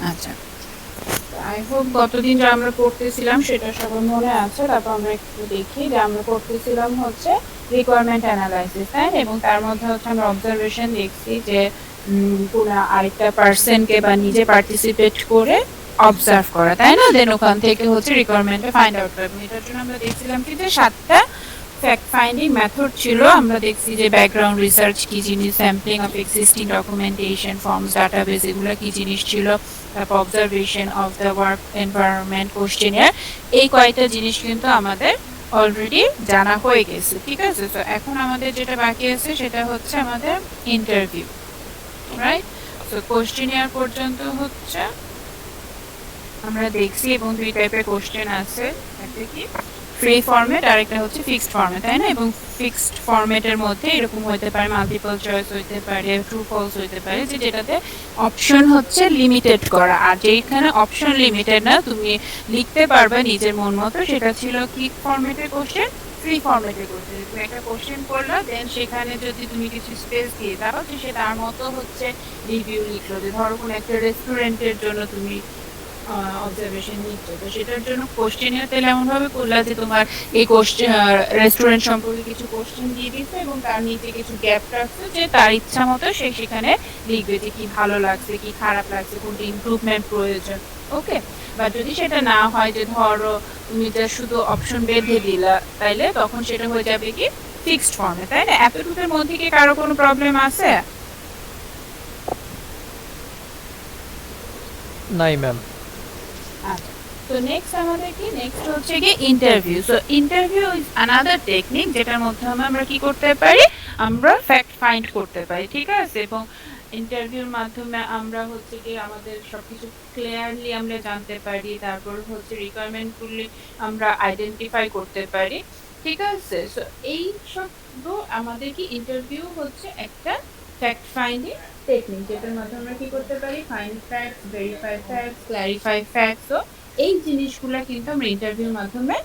আচ্ছা, I hope গতদিন যা আমরা পড়তেছিলাম সেটা সবার মনে আছে। তারপর আমরা একটু দেখি যে আমরা পড়তেছিলাম হচ্ছে রিকোয়ারমেন্ট অ্যানালাইসিস, তাই না? এবং তার মধ্যে হচ্ছে আমরা অবজারভেশন দেখছি যে কোনো আরেকটা পার্সনকে বা নিজে পার্টিসিপেট করে অবজার্ভ করা, তাই না? দেন ওখান থেকে হচ্ছে রিকোয়ারমেন্টটা ফাইন্ড আউট করা। এটার জন্য আমরা দেখছিলাম কি যে 7টা ফ্যাক্ট ফাইন্ডিং মেথড ছিল। আমরা দেখছি যে ব্যাকগ্রাউন্ড রিসার্চ কি জিনিস, sampling of existing documentation, forms, database, এগুলো কি জিনিস ছিল, তারপর observation of the work environment, questionnaire. এই কয়েকটা জিনিস কিন্তু আমাদের অলরেডি জানা হয়ে গেছে, ঠিক আছে? তো এখন আমাদের যেটা বাকি আছে সেটা হচ্ছে আমাদের ইন্টারভিউ, রাইট? তো কোশ্চেনিয়ার পর্যন্ত হচ্ছে আমরা দেখছি, এবং 2 টাইপের কোশ্চেন আছে, একটা কি ফ্রি ফরম্যাট আর একটা হচ্ছে ফিক্সড ফরম্যাট, তাই না? এবং ফিক্সড ফরম্যাটের মধ্যে এরকম হতে পারে মাল্টিপল চয়েস হতে পারে, ট্রু ফলস হতে পারে, যে যেটাতে অপশন হচ্ছে লিমিটেড করা। আর যেখানে অপশন লিমিটেড না, তুমি লিখতে পারবে নিজের মন মতো, সেটা ছিল কি ফরম্যাটের কোশ্চেন, ফ্রি ফরম্যাটের কোশ্চেন। তুমি একটা কোশ্চেন করলো, দেন সেখানে যদি তুমি কিছু স্পেস দিয়ে দাও যে সে তার মতো হচ্ছে রিভিউ লিখলো, যে ধরো কোনো একটা রেস্টুরেন্টের জন্য তুমি অবজারভেশন নিচ্ছে, তো সেটার জন্য কোশ্চেনিয়ার তাহলে এমনভাবে করলা যে তোমার এই কোশ্চেন রেস্টুরেন্ট সম্পর্কে কিছু কোশ্চেন দিয়ে দিচ্ছে এবং তার নিচে কিছু গ্যাপ রাখছে, যে তার ইচ্ছা মতো সে সেখানে লিখবে যে কি ভালো লাগছে, কি খারাপ লাগছে, কোনটা ইমপ্রুভমেন্ট প্রয়োজন। ওকে, বা যদি সেটা না হয়, যে ধরো তুমি যা শুধু অপশন বেঁধে দিলা, তাইলে তখন সেটা হয়ে যাবে কি ফিক্সড ফর্মে, তাই না? এতটুকুর মধ্যে কি কারো কোনো প্রবলেম আছে? নাই ম্যাম। আচ্ছা, তো নেক্সট আমাদের কি, নেক্সট হচ্ছে কি interview. So interview is another technique যেটার মাধ্যমে আমরা কি করতে পারি, আমরা ফ্যাক্ট ফাইন্ড করতে পারি, ঠিক আছে? এবং ইন্টারভিউর মাধ্যমে আমরা হচ্ছে কি আমাদের সবকিছু ক্লিয়ারলি আমরা জানতে পারি, তারপর হচ্ছে রিকোয়ারমেন্টগুলি আমরা আইডেন্টিফাই করতে পারি, ঠিক আছে? সো এই সব আমাদের কি ইন্টারভিউ হচ্ছে একটা ফ্যাক্ট ফাইন্ডিং টেকনিক, যেটার মাধ্যমে আমরা কি করতে পারি, find facts, verify facts, clarify facts. তো এই জিনিসগুলো কিন্তু আমরা ইন্টারভিউর মাধ্যমে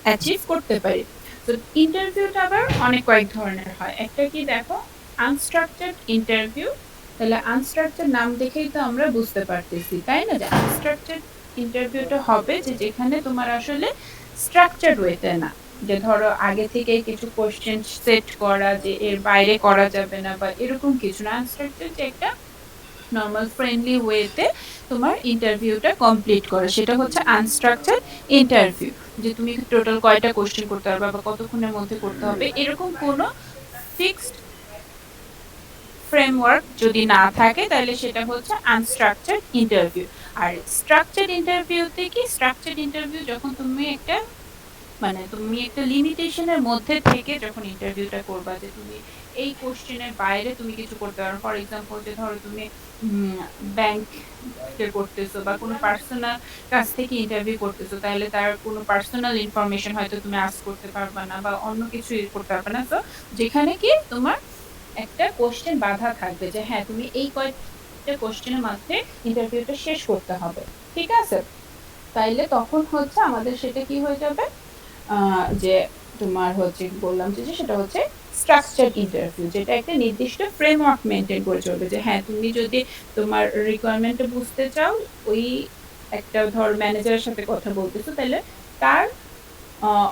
অ্যাচিভ করতে পারি। তো ইন্টারভিউটা আবার অনেক কয়েক ধরনের হয়। একটা কি দেখো, আনস্ট্রাকচার্ড ইন্টারভিউ। তাহলে আনস্ট্রাকচার্ড নাম দেখেই তো আমরা বুঝতে পারতেছি, তাই না? যে আনস্ট্রাকচার্ড ইন্টারভিউটা হবে যে যেখানে তোমার আসলে স্ট্রাকচার্ড ওয়েতে না, যে ধরো আগে থেকে কিছু কোশ্চেন সেট করা যে এর বাইরে করা যাবে না বা এরকম কিছু না। আনস্ট্রাকচার্ড যে একটা নর্মাল ফ্রেন্ডলি ওয়েতে তোমার ইন্টারভিউটা কমপ্লিট করে, সেটা হচ্ছে আনস্ট্রাকচার্ড ইন্টারভিউ। যে তুমি টোটাল কয়টা কোশ্চেন করতে পারবে বা কতক্ষণের মধ্যে করতে হবে, এরকম কোনো ফিক্সড ফ্রেমওয়ার্ক যদি না থাকে, তাহলে সেটা হচ্ছে আনস্ট্রাকচার্ড ইন্টারভিউ। আর স্ট্রাকচার্ড ইন্টারভিউতে কি, স্ট্রাকচার্ড ইন্টারভিউ যখন তুমি একটা মানে তুমি একটা লিমিটেশনের মধ্যে থেকে যখন ইন্টারভিউটা করবা, যে তুমি এই কোশ্চেনের বাইরে তুমি কিছু করতে পারো। ফর এক্সাম্পল, যে ধরো তুমি ব্যাংকে করতেছো বা কোনো পার্সোনাল কাছ থেকে ইন্টারভিউ করতেছো, তাহলে তার কোনো পার্সোনাল ইনফরমেশন হয়তো তুমি আস্ক করতে পারবা না বা অন্য কিছু করতে পারবে না। তো যেখানে কি তোমার একটা কোশ্চেন বাধা থাকবে, যে হ্যাঁ তুমি এই কয়েকটা কোশ্চেনের মধ্যে ইন্টারভিউটা শেষ করতে হবে, ঠিক আছে? তাইলে তখন হচ্ছে আমাদের সেটা কি হয়ে যাবে, যে তোমার হচ্ছে বললাম যে সেটা হচ্ছে স্ট্রাকচার্ড ইন্টারভিউ, যেটা একটা নির্দিষ্ট ফ্রেমওয়ার্ক মেনটেন করে চলবে। যে হ্যাঁ তুমি যদি তোমার রিকোয়ারমেন্টটা বুঝতে চাও, ওই একটা ধর ম্যানেজারের সাথে কথা বলতেছো, তাহলে তার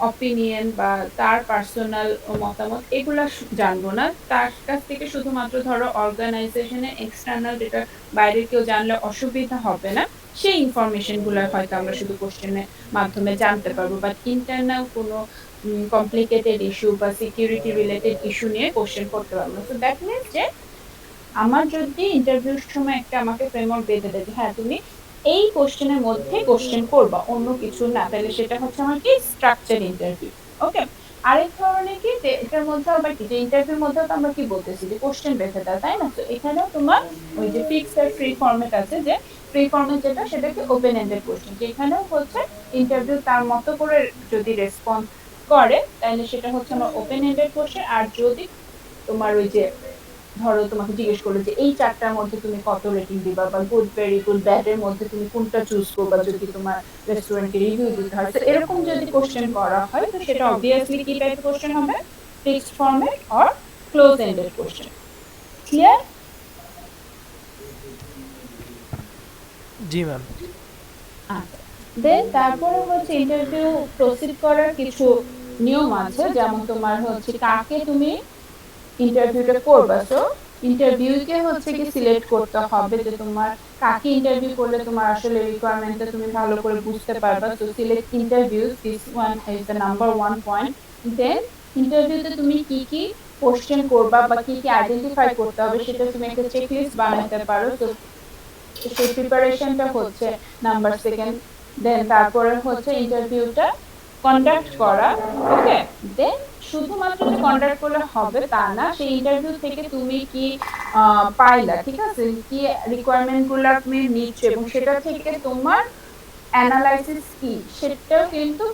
অপিনিয়ন বা তার পার্সোনাল মতামত এগুলা জানবো না, তার কাছ থেকে শুধুমাত্র ধরো অর্গানাইজেশনের এক্সটার্নাল, যেটা বাইরের কেউ জানলে অসুবিধা হবে না, সেই ইনফরমেশনগুলো হয়তো আমরা শুধু কোশ্চেনের মাধ্যমে জানতে পারবো। বাট ইন্টারনাল কোনো কমপ্লিকেটেড ইস্যু বা সিকিউরিটি রিলেটেড ইস্যু নিয়ে কোশ্চেন করতে পারবো না। তো দ্যাট মিনস যে আমার যদি ইন্টারভিউর সময় একটা আমাকে ফ্রেমওয়ার্ক বেঁধে দেয়, হ্যাঁ তুমি এই কোশ্চেনের মধ্যে কোশ্চেন করবা, অন্য কিছু না, তাহলে সেটা হচ্ছে আমার কি স্ট্রাকচার ইন্টারভিউ। ওকে, আরেক ধরনের কি, যে এটার মধ্যে আবার কি, যে ইন্টারভিউর মধ্যে তো আমরা কি বলতেছি যে কোশ্চেন বেঁধে দেয়, তাই না? তো এখানেও তোমার ওই যে ফিক্সড আর ফ্রি ফরম্যাট আছে, যে ফ্রি ফরম্যাট যেটা সেটাকে ওপেন এন্ডেড কোশ্চেন, যেখানেও হচ্ছে ইন্টারভিউ তার মতো করে যদি রেসপন্স করে, তাহলে সেটা হচ্ছে আমার ওপেন এন্ডেড কোশ্চেন। আর যদি তোমার ওই যে ধরো তোমাকে জিজ্ঞেস করলো যে এই চারটার মধ্যে তুমি কত রেটিং দিবা, বা গুড, ভেরি গুড, ব্যাড এর মধ্যে তুমি কোনটা চুজ করবা যদি তোমার রেস্টুরেন্টকে রিভিউ দিতে হয়, তো এরকম যদি কোশ্চেন করা হয়, তো সেটা অবভিয়াসলি কি টাইপ কোশ্চেন হবে, fixed format or close ended question. Clear? জি ম্যাম। আচ্ছা, দেন তারপরে হচ্ছে ইন্টারভিউ প্রসিড করার কিছু নিয়ম আছে, যেমন তোমার হচ্ছে কাকে তুমি ইন্টারভিউটা করবা। সো ইন্টারভিউকে হচ্ছে কি সিলেক্ট করতে হবে যে তোমার কাকে ইন্টারভিউ করলে তোমার আসলে রিকোয়ারমেন্টটা তুমি ভালো করে বুঝতে পারবা। So select interviews, this one is the number one point. Then ইন্টারভিউতে তুমি কি কি কোশ্চেন করবা বা কি কি আইডেন্টিফাই করতে হবে সেটা তুমি একটা চেকলিস্ট বানাতে পারো। তো সেই প্রিপারেশনটা হচ্ছে নাম্বার সেকেন্ড। দেন তারপরে হচ্ছে ইন্টারভিউটা কন্ডাক্ট করা। ওকে, দেন শুধুমাত্র যে কন্ডাক্ট করলে হবে তা না, সেই ইন্টারভিউ থেকে তুমি কি পাইলা, ঠিক আছে, কি রিকোয়ারমেন্ট গুলা তুমি নিচ্ছ এবং সেটা থেকে তোমার অ্যানালাইসিস কি সেটাও কিন্তু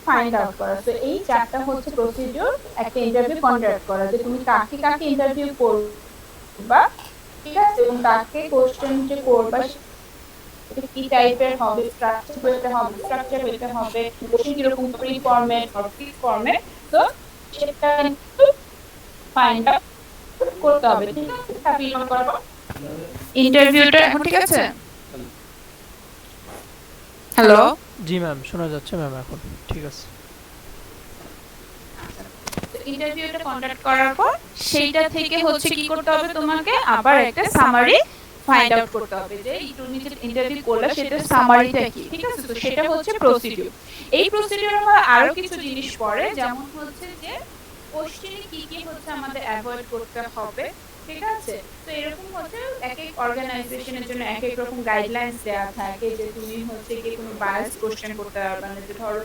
ফাইন্ড আউট করা। তো এই চারটা হচ্ছে প্রসিডিউর একটা ইন্টারভিউ কন্ডাক্ট করা, যে তুমি কাকে কাকে ইন্টারভিউ করবা, ঠিক আছে, এবং তাকে কোশ্চেন যে করবা এটা কি টাইপের হবে, স্ট্রাকচার হইতে হবে, কোশ্চেন কিরকম, pre format or fix format. তো সেটা কিন্তু ফাইন্ড আউট করতে হবে, ঠিক আছে। হ্যাপি করবো ইন্টারভিউটা এখন, ঠিক আছে। হ্যালো। জি ম্যাম, শোনা যাচ্ছে ম্যাম এখন। ঠিক আছে। ইন্টারভিউটা কন্ডাক্ট করার পর সেইটা থেকে হচ্ছে কি করতে হবে, তোমাকে আবার একটা সামারি ফাইন্ড আউট করতে হবে যে তুমি যে ইন্টারভিউ করলে সেটা সামারিটা কি, ঠিক আছে। তো সেটা হচ্ছে প্রসিডিউর। এই প্রসিডিউরে আমরা আরো কিছু জিনিস পড়ে, যেমন হচ্ছে যে কোশ্চেনে কি কি হচ্ছে আমাদের অ্যাভয়েড করতে হবে, ঠিক আছে। তো এরকম হচ্ছে এক এক অর্গানাইজেশনের জন্য এক এক রকম গাইডলাইন্স দেওয়া থাকে, যে তুমি হচ্ছে কি কোনো বায়াস কোশ্চেন করতে পারবে না। যে ধরো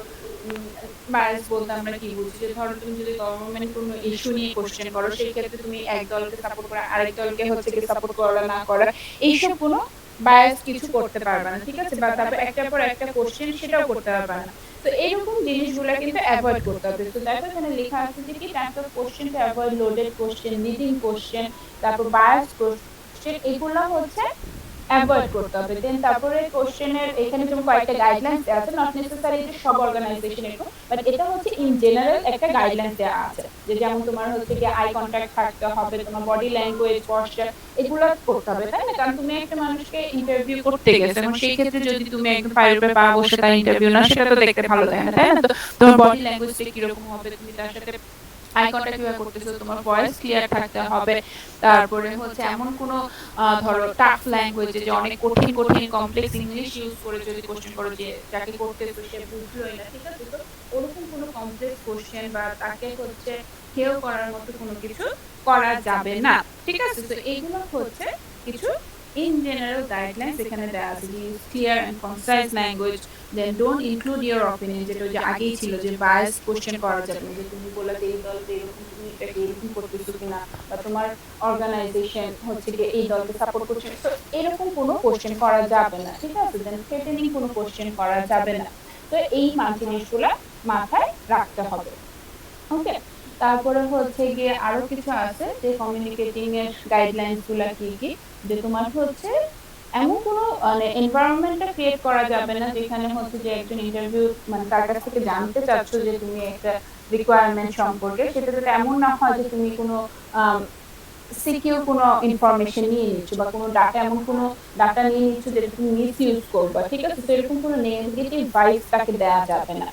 বায়াস বলতে আমরা কি বুঝি, যে ধরো তুমি যদি গভর্নমেন্ট কোনো ইস্যু নিয়ে কোশ্চেন করো, সেই ক্ষেত্রে তুমি এক দলকে সাপোর্ট করা আরেক দলকে হচ্ছে কি সাপোর্ট করা না করা, এইসব কোনো বায়াস কিছু করতে পারবে না, ঠিক আছে। বা তারপর একটার পর একটা কোশ্চেন সেটাও করতে পারবে না। তো এইরকম জিনিসগুলো কিন্তু অ্যাভয়েড করতে হবে। তো দেখো এখানে লেখা আছে যে কি types of question to avoid, loaded question, leading question, তারপর বায়াস কোশ্চেন, এগুলো হচ্ছে অ্যাভয়েড করতে হবে। দেন তারপরে কোশ্চেনের এখানে যেমন কয়েকটা গাইডলাইন্স দেওয়া আছে, নট নেসেসারি যে সব অর্গানাইজেশন এরকম, বাট এটা হচ্ছে ইন জেনারেল একটা গাইডলাইন্স দেওয়া আছে, যে যেমন তোমার হচ্ছে কি আই কন্টাক্ট থাকতে হবে, তোমার বডি ল্যাঙ্গুয়েজ, পশ্চার, এগুলো করতে হবে, তাই না। কারণ তুমি একটা মানুষকে ইন্টারভিউ করতে গেছো, এবং সেই ক্ষেত্রে যদি তুমি একদম পায়ের উপরে পা বসে তার ইন্টারভিউ না, সেটা তো দেখতে ভালো লাগে না, তাই না। তো তোমার বডি ল্যাঙ্গুয়েজটা কিরকম হবে, তুমি তার সাথে আই কন্টাক্ট কিভাবে করতেছো, তোমার ভয়েস ক্লিয়ার থাকতে হবে। তারপরে হচ্ছে এমন কোনো ধরো টাফ ল্যাঙ্গুয়েজে, যে অনেক কঠিন কঠিন কমপ্লেক্স ইংলিশ ইউজ করে যদি কোশ্চেন করো, যে যাকে করতেছো সে বুঝলোই না, ঠিক আছে। তো ওরকম কোনো কমপ্লেক্স কোশ্চেন বা তাকে হচ্ছে হেয় করার মতো কোনো কিছু করা যাবে না, ঠিক আছে। তো এইগুলো হচ্ছে কিছু ইন জেনারেল গাইডলাইন্স এখানে দেওয়া আছে, যে use clear and concise language, then don't include your opinion, যেটা যে আগেই ছিল যে বায়াস কোশ্চেন করা যাবে না, যে তুমি বললে যে এই দলকে এরকম, তুমি এটাকে এরকম করতেছো কিনা, বা তোমার অর্গানাইজেশন হচ্ছে যে এই দলকে সাপোর্ট করছে, তো এরকম কোনো কোশ্চেন করা যাবে না, ঠিক আছে। দেন থ্রেটেনিং কোনো কোশ্চেন করা যাবে না। তো এই জিনিসগুলা মাথায় রাখতে হবে। ওকে, তারপরে হচ্ছে গিয়ে আরো কিছু আছে, যে কমিউনিকেটিং এর গাইডলাইন্স গুলা কি কি, যে তোমার হচ্ছে এমন কোনো মানে এনভায়রনমেন্টটা ক্রিয়েট করা যাবে না যেখানে হচ্ছে যে একজন ইন্টারভিউ মানে তার কাছ থেকে জানতে চাচ্ছ যে তুমি একটা রিকোয়ারমেন্ট সম্পর্কে, সেটা যাতে এমন না হয় যে তুমি কোনো সিকিউর কোনো ইনফরমেশন নিয়ে নিচ্ছ, বা কোনো ডাটা, এমন কোনো ডাটা নিয়ে নিচ্ছ যেটা তুমি মিস ইউজ করবা, ঠিক আছে। তো এরকম কোনো নেগেটিভ ভাইবস তাকে দেওয়া যাবে না।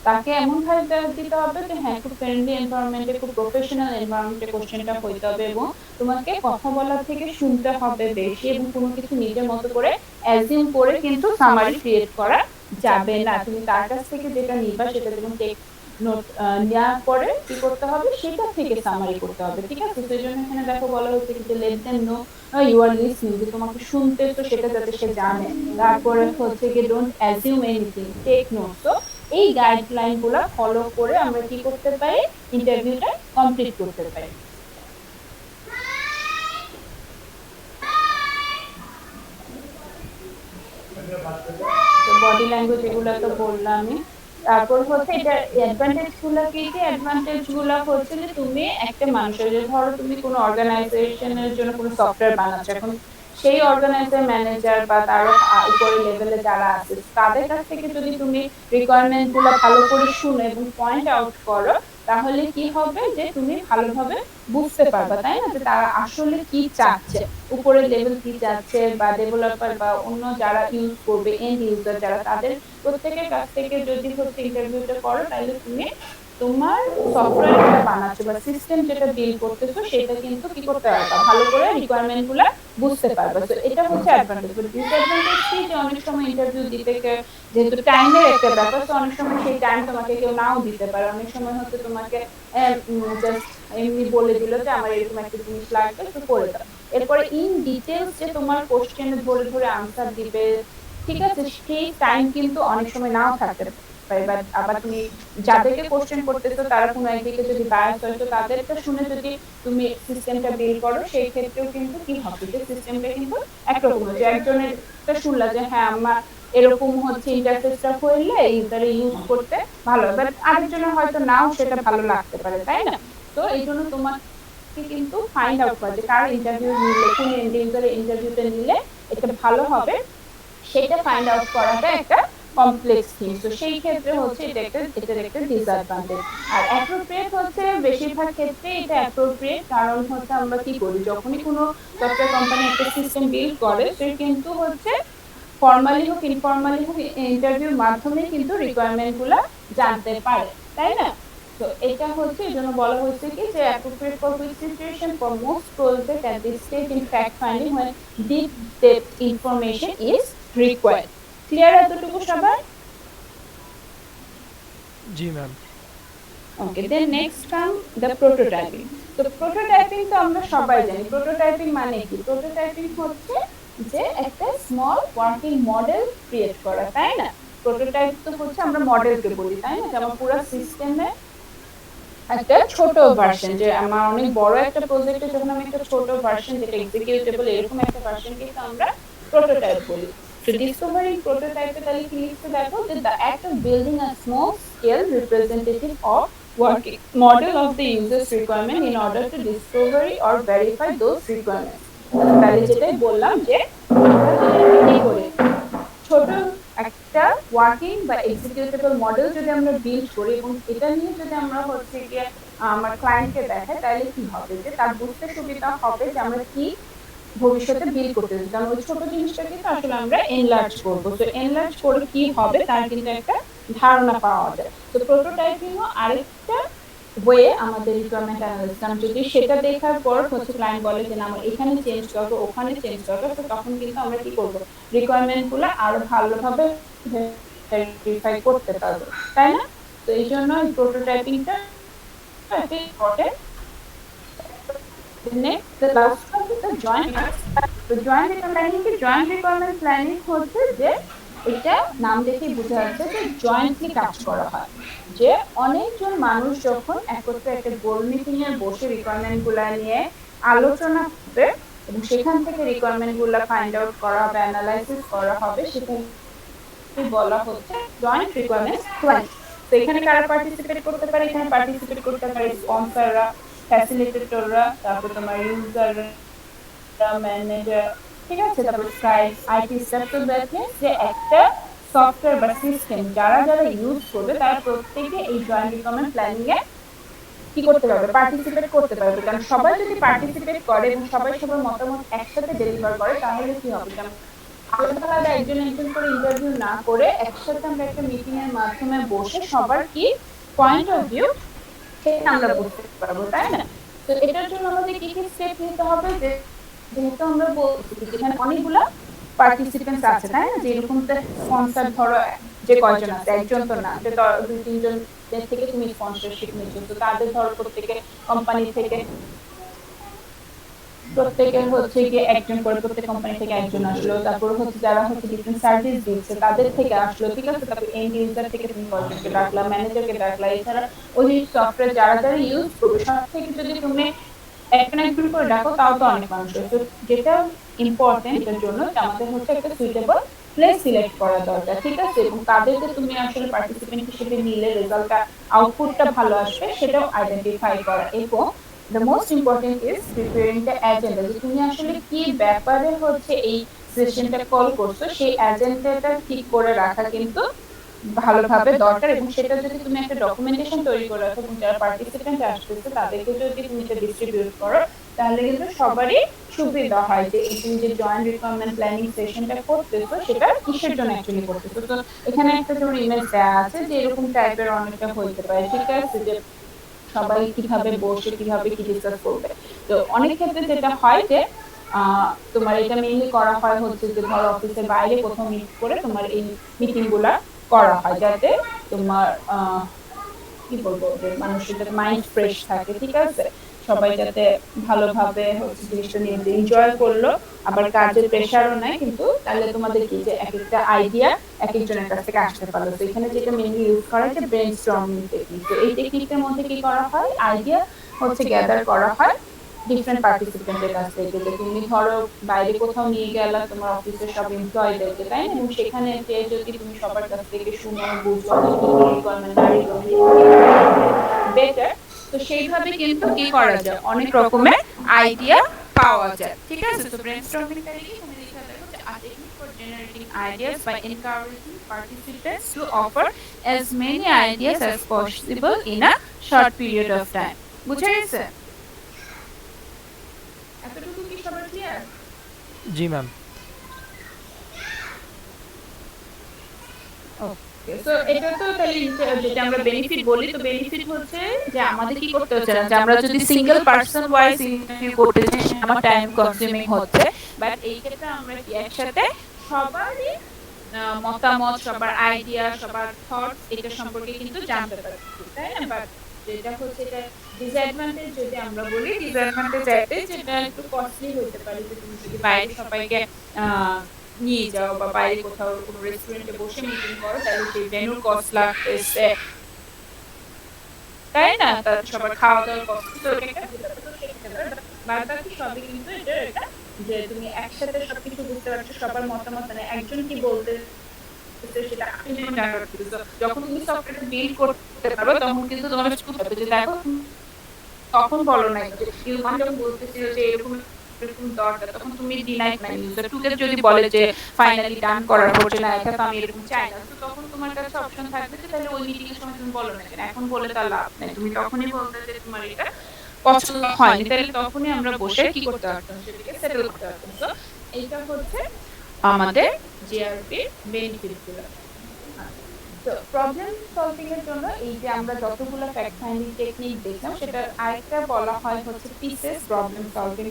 তাকে এমন ভাবে দিতে হবে যে হ্যাঁ, খুব ফ্রেন্ডলি এনভায়রনমেন্টে, খুব প্রফেশনাল এনভায়রনমেন্টে কোশ্চেনটা হইতে হবে, এবং তোমাকে কথা বলার থেকে শুনতে হবে বেশি, এবং কোনো কিছু নিজের মতো করে অ্যাজিউম করে কিন্তু সামারি ক্রিয়েট করা যাবে না। তুমি তার কাছ থেকে যেটা নিবা সেটা যেমন টেক নোট নেওয়ার পরে কি করতে হবে, সেটা থেকে সামারি করতে হবে, ঠিক আছে। সেই জন্য এখানে দেখো বলা হচ্ছে যে let them know you are listening, যে তোমাকে শুনতেছো সেটা যাতে সে জানে। তারপরে হচ্ছে কি don't assume anything, take note. তো এই গাইডলাইন গুলো ফলো করে আমরা কি করতে পারি, ইন্টারভিউটা কমপ্লিট করতে পারি। তো বডি ল্যাঙ্গুয়েজ এগুলো তো বললামই। তারপর হচ্ছে এটা অ্যাডভান্টেজ গুলো কি কি, অ্যাডভান্টেজ গুলো হচ্ছে যে তুমি একটা মানুষের, যে ধরো তুমি কোনো অর্গানাইজেশনের জন্য কোনো সফটওয়্যার বানাচ্ছ, এখন সেই অর্গানাইজার ম্যানেজার বা তারও উপরে লেভেলে যারা আছে তাদের কাছ থেকে যদি তুমি রিকোয়ারমেন্ট গুলো ভালো করে শুনো এবং পয়েন্ট আউট করো, তাহলে কি হবে যে তুমি ভালোভাবে বুঝতে পারবা, তাই না, যে তারা আসলে কি চাচ্ছে, উপরের লেভেল কি চাচ্ছে, বা ডেভেলপার বা অন্য যারা ইউজ করবে এন্ড ইউজার যারা, তাদের প্রত্যেকের কাছ থেকে যদি হচ্ছে ইন্টারভিউটা করো, তাহলে তুমি তোমার সফটওয়্যার যেটা বানাচ্ছো বা সিস্টেম যেটা বিল্ড করতেছো সেটা কিন্তু কি করতে পারবা, ভালো করে রিকোয়ারমেন্ট গুলা বুঝতে পারবা। তো এটা হচ্ছে অ্যাডভান্টেজ। বাট ডিসঅ্যাডভান্টেজ কি, যে অনেক সময় ইন্টারভিউ দিতে যেহেতু টাইমের একটা ব্যাপার, তো অনেক সময় সেই টাইম তোমাকে কেউ নাও দিতে পারে। অনেক সময় হচ্ছে তোমাকে জাস্ট এমনি বলে দিল যে আমার এরকম একটা জিনিস লাগবে, একটু করে দাও। এরপরে ইন ডিটেলস যে তোমার কোশ্চেনে ধরে ধরে আনসার দিবে, ঠিক আছে, সেই টাইম কিন্তু অনেক সময় নাও থাকতে পারে। বাট আবার তুমি যাদেরকে কোশ্চেন করতেছো তারা কোনো একদিকে যদি বায়াস হয়, তো তাদেরটা শুনে যদি তুমি সিস্টেমটা বিল্ড করো, সেই ক্ষেত্রেও কিন্তু কি হবে, যে সিস্টেমটা কিন্তু একরকম হচ্ছে। একজনের শুনলা যে হ্যাঁ আমার এরকম হচ্ছে ইন্টারফেসটা হইলে ইউজারে ইউজ করতে ভালো, বাট আরেকজনের হয়তো নাও সেটা ভালো লাগতে পারে, তাই না? তো এই জন্য তোমাকে কিন্তু ফাইন্ড আউট করা যে কার ইন্টারভিউ নিলে, কোন এন্ড ইউজারের ইন্টারভিউটা নিলে এটা ভালো হবে, সেটা ফাইন্ড আউট করাটা একটা কমপ্লেক্স থিং। তো সেই ক্ষেত্রে হচ্ছে এটার একটা ডিসঅ্যাডভান্টেজ। আর অ্যাপ্রোপ্রিয়েট হচ্ছে বেশিরভাগ ক্ষেত্রে এটা অ্যাপ্রোপ্রিয়েট, কারণ হচ্ছে আমরা কি করি, যখনই কোনো সফটওয়্যার কোম্পানি একটা সিস্টেম বিল্ড করে, সে কিন্তু হচ্ছে ফর্মালি হোক ইনফর্মালি হোক ইন্টারভিউর মাধ্যমে কিন্তু রিকোয়ারমেন্ট গুলা জানতে পারে, তাই না? তো এটা হচ্ছে এই জন্য বলা হয়েছে কি, যে appropriate for which situation for most project at this stage in fact finding when deep depth information is required. Clear এতটুকু সবার? Ji ma'am. Okay, then next come the prototyping. তো প্রোটোটাইপিং তো আমরা সবাই জানি। প্রোটোটাইপিং মানে কি? প্রোটোটাইপিং হচ্ছে যে একটা স্মল ওয়ার্কিং মডেল ক্রিয়েট করা, তাই না? প্রোটোটাইপ তো হচ্ছে আমরা মডেলকে বলি, তাই না? যেমন পুরো সিস্টেমে একটা ছোট ভার্সন, যে আমার অনেক বড় একটা প্রজেক্টে যখন আমি একটা ছোট ভার্সন যেটা এক্সিকিউটেবল এরকম একটা ভার্সন কিন্তু আমরা প্রোটোটাইপ বলি। So discovering prototype তাহলে কি লিখতে দেখো, যে the act of building a small scale representative of working model of the user's requirement in order to discovery or verify those requirements. তাহলে যেটাই বললাম যে কি করে ছোট একটা ওয়ার্কিং বা এক্সিকিউটেবল মডেল যদি আমরা বিল্ড করি এবং এটা নিয়ে যদি আমরা হচ্ছে গিয়ে আমার ক্লায়েন্টকে দেখাই, তাহলে কি হবে, যে তার বুঝতে সুবিধা হবে যে আমরা কি ভবিষ্যতে বিল্ড করতে চাই। কারণ ওই ছোট জিনিসটা কিন্তু আসলে আমরা এনলার্জ করবো। তো এনলার্জ করে কি হবে তার কিন্তু একটা ধারণা পাওয়া যায়। তো প্রোটোটাইপিংও আরেকটা ওয়ে আমাদের রিকোয়ারমেন্ট অ্যানালাইসিস। কারণ যদি সেটা দেখার পর হচ্ছে ক্লায়েন্ট বলে যে না আমার এখানে চেঞ্জ দরকার, ওখানে চেঞ্জ দরকার, তো তখন কিন্তু আমরা কি করবো, রিকোয়ারমেন্ট গুলো আরো ভালোভাবে ভেরিফাই করতে পারবো, তাই না? তো এই জন্য প্রোটোটাইপিংটা একটা important. Next, the last one is the joint. তো জয়েন্ট রিকোয়ারমেন্ট কি? জয়েন্ট রিকোয়ারমেন্ট প্ল্যানিং হচ্ছে যে এটা নাম দেখেই বোঝা যাচ্ছে যে জয়েন্টলি কাজ করা হয়, যে অনেকজন মানুষ যখন একত্রে একটা গোল মিটিং এ বসে রিকোয়ারমেন্ট গুলা নিয়ে আলোচনা করবে এবং সেখান থেকে রিকোয়ারমেন্ট গুলা ফাইন্ড আউট করা হবে, অ্যানালাইসিস করা হবে, সেটা বলা হচ্ছে জয়েন্ট রিকোয়ারমেন্ট প্ল্যানিং। তো এখানে কারা পার্টিসিপেট করতে পারে? এখানে পার্টিসিপেট করতে পারে স্পন্সররা, ফ্যাসিলিটেটররা, তারপর তোমার ইউজাররা, ম্যানেজার, ঠিক আছে, তারপর স্ক্রাইব, আইটি স্টাফ। তো দ্যাট মিন্স যে একটা সফটওয়্যার বা সিস্টেম যারা যারা ইউজ করবে তারা প্রত্যেকে এই জয়েন্ট রিকোয়ারমেন্ট প্ল্যানিং এ কি করতে পারবে, পার্টিসিপেট করতে পারবে। কারণ সবাই যদি পার্টিসিপেট করে এবং সবাই সবার মতামত একসাথে ডেলিভার করে, তাহলে কি হবে, যেমন আলাদা আলাদা একজন একজন করে ইন্টারভিউ না করে একসাথে আমরা একটা মিটিং এর মাধ্যমে বসে সবার কি পয়েন্ট অফ ভিউ সেটা আমরা বুঝতে পারবো, তাই না? তো এটার জন্য আমাদের কি কি স্টেপ নিতে হবে, যে যেহেতু আমরা বলছি যেখানে অনেকগুলা পার্টিসিপেন্টস আছে, তাই না, যে এরকম স্পন্সর ধরো যে কয়জন আছে, একজন তো না, যে দুই তিনজন থেকে তুমি স্পন্সরশিপ নিচ্ছ, তো তাদের ধরো প্রত্যেকে কোম্পানি থেকে প্রত্যেকের হচ্ছে গিয়ে একজন করে, প্রত্যেক কোম্পানি থেকে একজন আসলো, তারপর হচ্ছে যারা হচ্ছে ডিফারেন্ট সার্ভিস দিচ্ছে তাদের থেকে আসলো, ঠিক আছে, তারপর এন্ড ইউজার থেকে তুমি কয়জনকে ডাকলা, ম্যানেজারকে ডাকলা, এছাড়া ওই সফটওয়্যার যারা যারা ইউজ করবে সব থেকে যদি তুমি একজন একজন করে ডাকো তাও তো অনেক মানুষ। তো যেটা ইম্পর্টেন্ট এটার জন্য আমাদের হচ্ছে একটা সুইটেবল প্লেস সিলেক্ট করা দরকার, ঠিক আছে, এবং তাদেরকে তুমি আসলে পার্টিসিপেন্ট হিসেবে নিলে রেজাল্টটা আউটপুটটা ভালো আসবে সেটাও আইডেন্টিফাই করা। এবং the most important is preparing the agenda, যে তুমি আসলে কি ব্যাপারে হচ্ছে এই সেশনটা কল করছো সেই এজেন্ডাটা ঠিক করে রাখা কিন্তু ভালোভাবে দরকার, এবং সেটা যদি তুমি একটা ডকুমেন্টেশন তৈরি করে রাখো এবং যারা পার্টিসিপেন্ট আসতেছে তাদেরকে যদি তুমি এটা ডিস্ট্রিবিউট করো, তাহলে কিন্তু সবারই সুবিধা হয় যে এই তুমি যে জয়েন্ট রিকোয়ারমেন্ট প্ল্যানিং সেশনটা করতেছো সেটা কিসের জন্য অ্যাকচুয়ালি করতেছো। তো এখানে একটা তোমার ইমেজ দেওয়া আছে যে এরকম টাইপের অনেকটা হইতে পারে, ঠিক আছে, যে সবাই কিভাবে বসে কিভাবে কি ডিসকাস করবে। তো অনেক ক্ষেত্রে যেটা হয় যে তোমার এটা মেইনলি করা হয় হচ্ছে যে ধর অফিসের বাইরে কোথাও মিট করে তোমার এই মিটিং গুলা করা হয়, যাতে তোমার কি বলবো যে মানুষের যাতে মাইন্ড ফ্রেশ থাকে, ঠিক আছে, সবাই যাতে ভালোভাবে হচ্ছে জিনিসটা নিয়ে এনজয় করলো, আবার কাজের প্রেশারও নাই, কিন্তু তাহলে তোমাদের কি যে এক একটা আইডিয়া এক একজনের কাছ থেকে আসতে পারলো। তো এখানে যেটা মেইনলি ইউজ করা হচ্ছে ব্রেন স্টর্মিং টেকনিক। তো এই টেকনিকটার মধ্যে কি করা হয়, আইডিয়া হচ্ছে গ্যাদার করা হয় ডিফারেন্ট পার্টিসিপেন্টের কাছ থেকে। যে তুমি ধরো বাইরে কোথাও নিয়ে গেলা তোমার অফিসের সব এমপ্লয়ীদেরকে, তাই না, এবং সেখানে যে যদি তুমি সবার কাছ থেকে শুনো বুঝো রিকোয়ারমেন্ট না বেটার, তো সেইভাবে কিন্তু কি করা যায়, অনেক রকমের আইডিয়া পাওয়া যায়, ঠিক আছে। তো ব্রেনস্টর্মিংটা কি এখানে লেখা দেখো যে a technique for generating ideas by encouraging participants to offer as many ideas as possible in a short period of time। বুঝা গেছে? এতটুকু কি সবার ক্লিয়ার? জি ম্যাম। ওকে, সো এটা তো তাহলে যেটা আমরা বেনিফিট বলি, তো বেনিফিট হচ্ছে যে আমাদের কি করতে হচ্ছে না, যে আমরা যদি সিঙ্গেল পারসন ওয়াইজ ইন্টারভিউ করতে চাই আমার টাইম কনজিউমিং হচ্ছে, বাট এই ক্ষেত্রে আমরা কি একসাথে সবারই মতামত, সবার আইডিয়া, সবার থটস এটা সম্পর্কে কিন্তু জানতে পারছি, তাই না। বাট যেটা হচ্ছে এটা ডিসঅ্যাডভান্টেজ, যদি আমরা বলি ডিসঅ্যাডভান্টেজ এটাই যেটা একটু কস্টলি হতে পারে, যে তুমি যদি বাইরে সবাইকে নিয়ে যাও বা বাইরে কোথাও কোনো রেস্টুরেন্টে বসে মিটিং করো, তাহলে সেই ভেন্যুর কস্ট লাগতেছে, তাই না, তার সবার খাওয়া দাওয়ার কস্ট, তো এটা বাদ বাকি সবই কিন্তু এটা যে তুমি একসাথে সবকিছু বুঝতে পারছো, সবার মতামত, মানে একজন কি বলতে সেটা যখন তুমি সফটওয়্যারটা বিল্ড করতে পারো তখন কিন্তু তোমার কাছে খুব যে দেখো তখন বলো না যে ইউজার যখন বলতেছিল যে এরকম এরকম দরকার, তখন তুমি ডিনাই না, ইউজার টুকে যদি বলে যে ফাইনালি ডান করার পর যে না এটা তো আমি এরকম চাই না, তো তখন তোমার কাছে অপশন থাকবে যে তাহলে ওই মিটিং এর সময় তুমি বলো না, এখন বলে তার লাভ নেই, তুমি তখনই বলতে যে তোমার এটা পছন্দ হয়নি, তাহলে তখনই আমরা বসে কি করতে পারতাম, সেটাকে সেটেল করতে পারতাম। তো এইটা হচ্ছে আমাদের জিআরপি বেনিফিট গুলো। তো প্রবলেম সলভিং এর জন্য এই যে আমরা যতগুলো ফ্যাক্ট ফাইন্ডিং টেকনিক দেখলাম, সেটা আরেকটা বলা হয় হচ্ছে পিসেস প্রবলেম সলভিং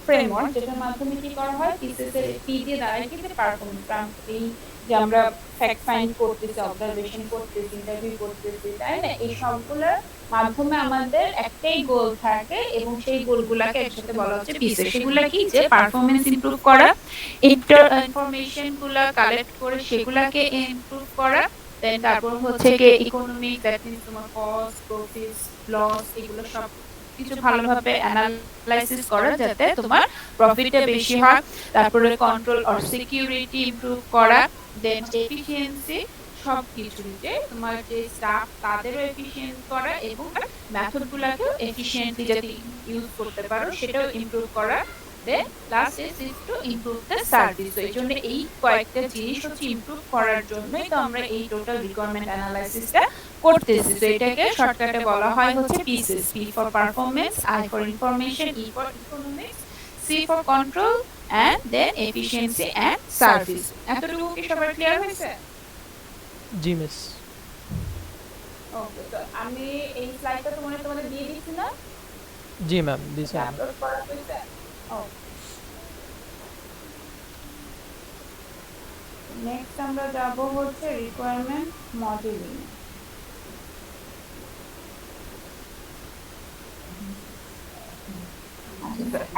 ফ্রেমওয়ার্ক, যেটার মাধ্যমে কি করা হয়, পিসেস এর পি দিয়ে দাঁড়ায় কি যে পারফরম্যান্স, এই যে আমরা ফ্যাক্ট ফাইন্ড করতেছি, অবজারভেশন করতেছি, ইন্টারভিউ করতেছি, তাই না, এই সবগুলোর মাধ্যমে আমাদের একটাই গোল থাকে, এবং সেই গোলগুলোকে একসাথে বলা হচ্ছে পিসেস। সেগুলো কি, যে পারফরম্যান্স ইমপ্রুভ করা, ইনফরমেশন গুলা কালেক্ট করে সেগুলাকে ইমপ্রুভ করা, দেন তারপর হচ্ছে কি ইকোনমিক, দ্যাট মিন্স তোমার কস্ট, প্রফিট, লস, এগুলো সব কিছু ভালোভাবে অ্যানালাইসিস করা যাতে তোমার প্রফিটটা বেশি হয়, তারপরে কন্ট্রোল অর সিকিউরিটি ইমপ্রুভ করা, দেন এফিশিয়েন্সি, সব কিছু যে তোমার যে স্টাফ তাদেরও এফিশিয়েন্ট করা, এবং মেথডগুলোকেও এফিশিয়েন্টলি যাতে ইউজ করতে পারো সেটাও ইমপ্রুভ করা, then last is to improve the service. তো এই জন্য এই কয়েকটা জিনিস হচ্ছে ইমপ্রুভ করার জন্যই তো আমরা এই টোটাল রিকোয়ারমেন্ট অ্যানালাইসিসটা করতেছি। তো এটাকে শর্টকাটে বলা হয় হচ্ছে pieces, P for performance, I for information, E for economics, C for control, and then efficiency and service. এতটুকু কি সবার ক্লিয়ার হয়েছে? জি মিস। ওকে, তো আমি এই স্লাইডটা তোমাদের দিয়ে দিচ্ছি না? জি ম্যাম, দিছে ম্যাম। আপলোড করা হয়েছে? নেক্সট আমরা যাব হচ্ছে রিকোয়ারমেন্ট মডেলিং।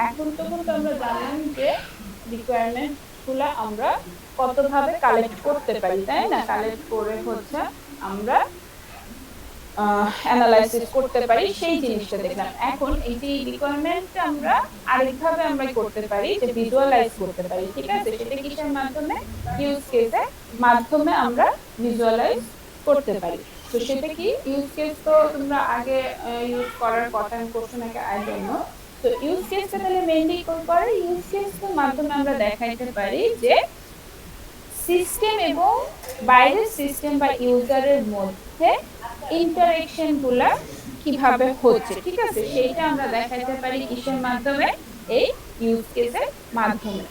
এখন তো কিন্তু আমরা জানলাম যে রিকোয়ারমেন্ট গুলো আমরা কতভাবে কালেক্ট করতে পারি, তাই না, কালেক্ট করে হচ্ছে আমরা অ্যানালাইসিস করতে পারি, সেই জিনিসটা দেখলাম। এখন এই যে রিকোয়ারমেন্ট আমরা আরেকভাবে আমরা করতে পারি, যে ভিজুয়ালাইজ করতে পারি, ঠিক আছে, সেটা কিসের মাধ্যমে, ইউজ কেসের মাধ্যমে আমরা ভিজুয়ালাইজ করতে পারি। তো সেটা কি ইউজ কেস, তো তোমরা আগে ইউজ করার কথা আমি কোশ্চেন আগে আই ডোন্ট নো। তো ইউজ কেসটা তাহলে মেইনলি করে ইউজ কেসের মাধ্যমে আমরা দেখাইতে পারি যে সিস্টেম এবং বাইরের সিস্টেম বা ইউজারের মধ্যে ইন্টারেকশন গুলা কিভাবে হচ্ছে, ঠিক আছে, সেইটা আমরা দেখাইতে পারি কিসের মাধ্যমে, এই ইউজ কেসের মাধ্যমে।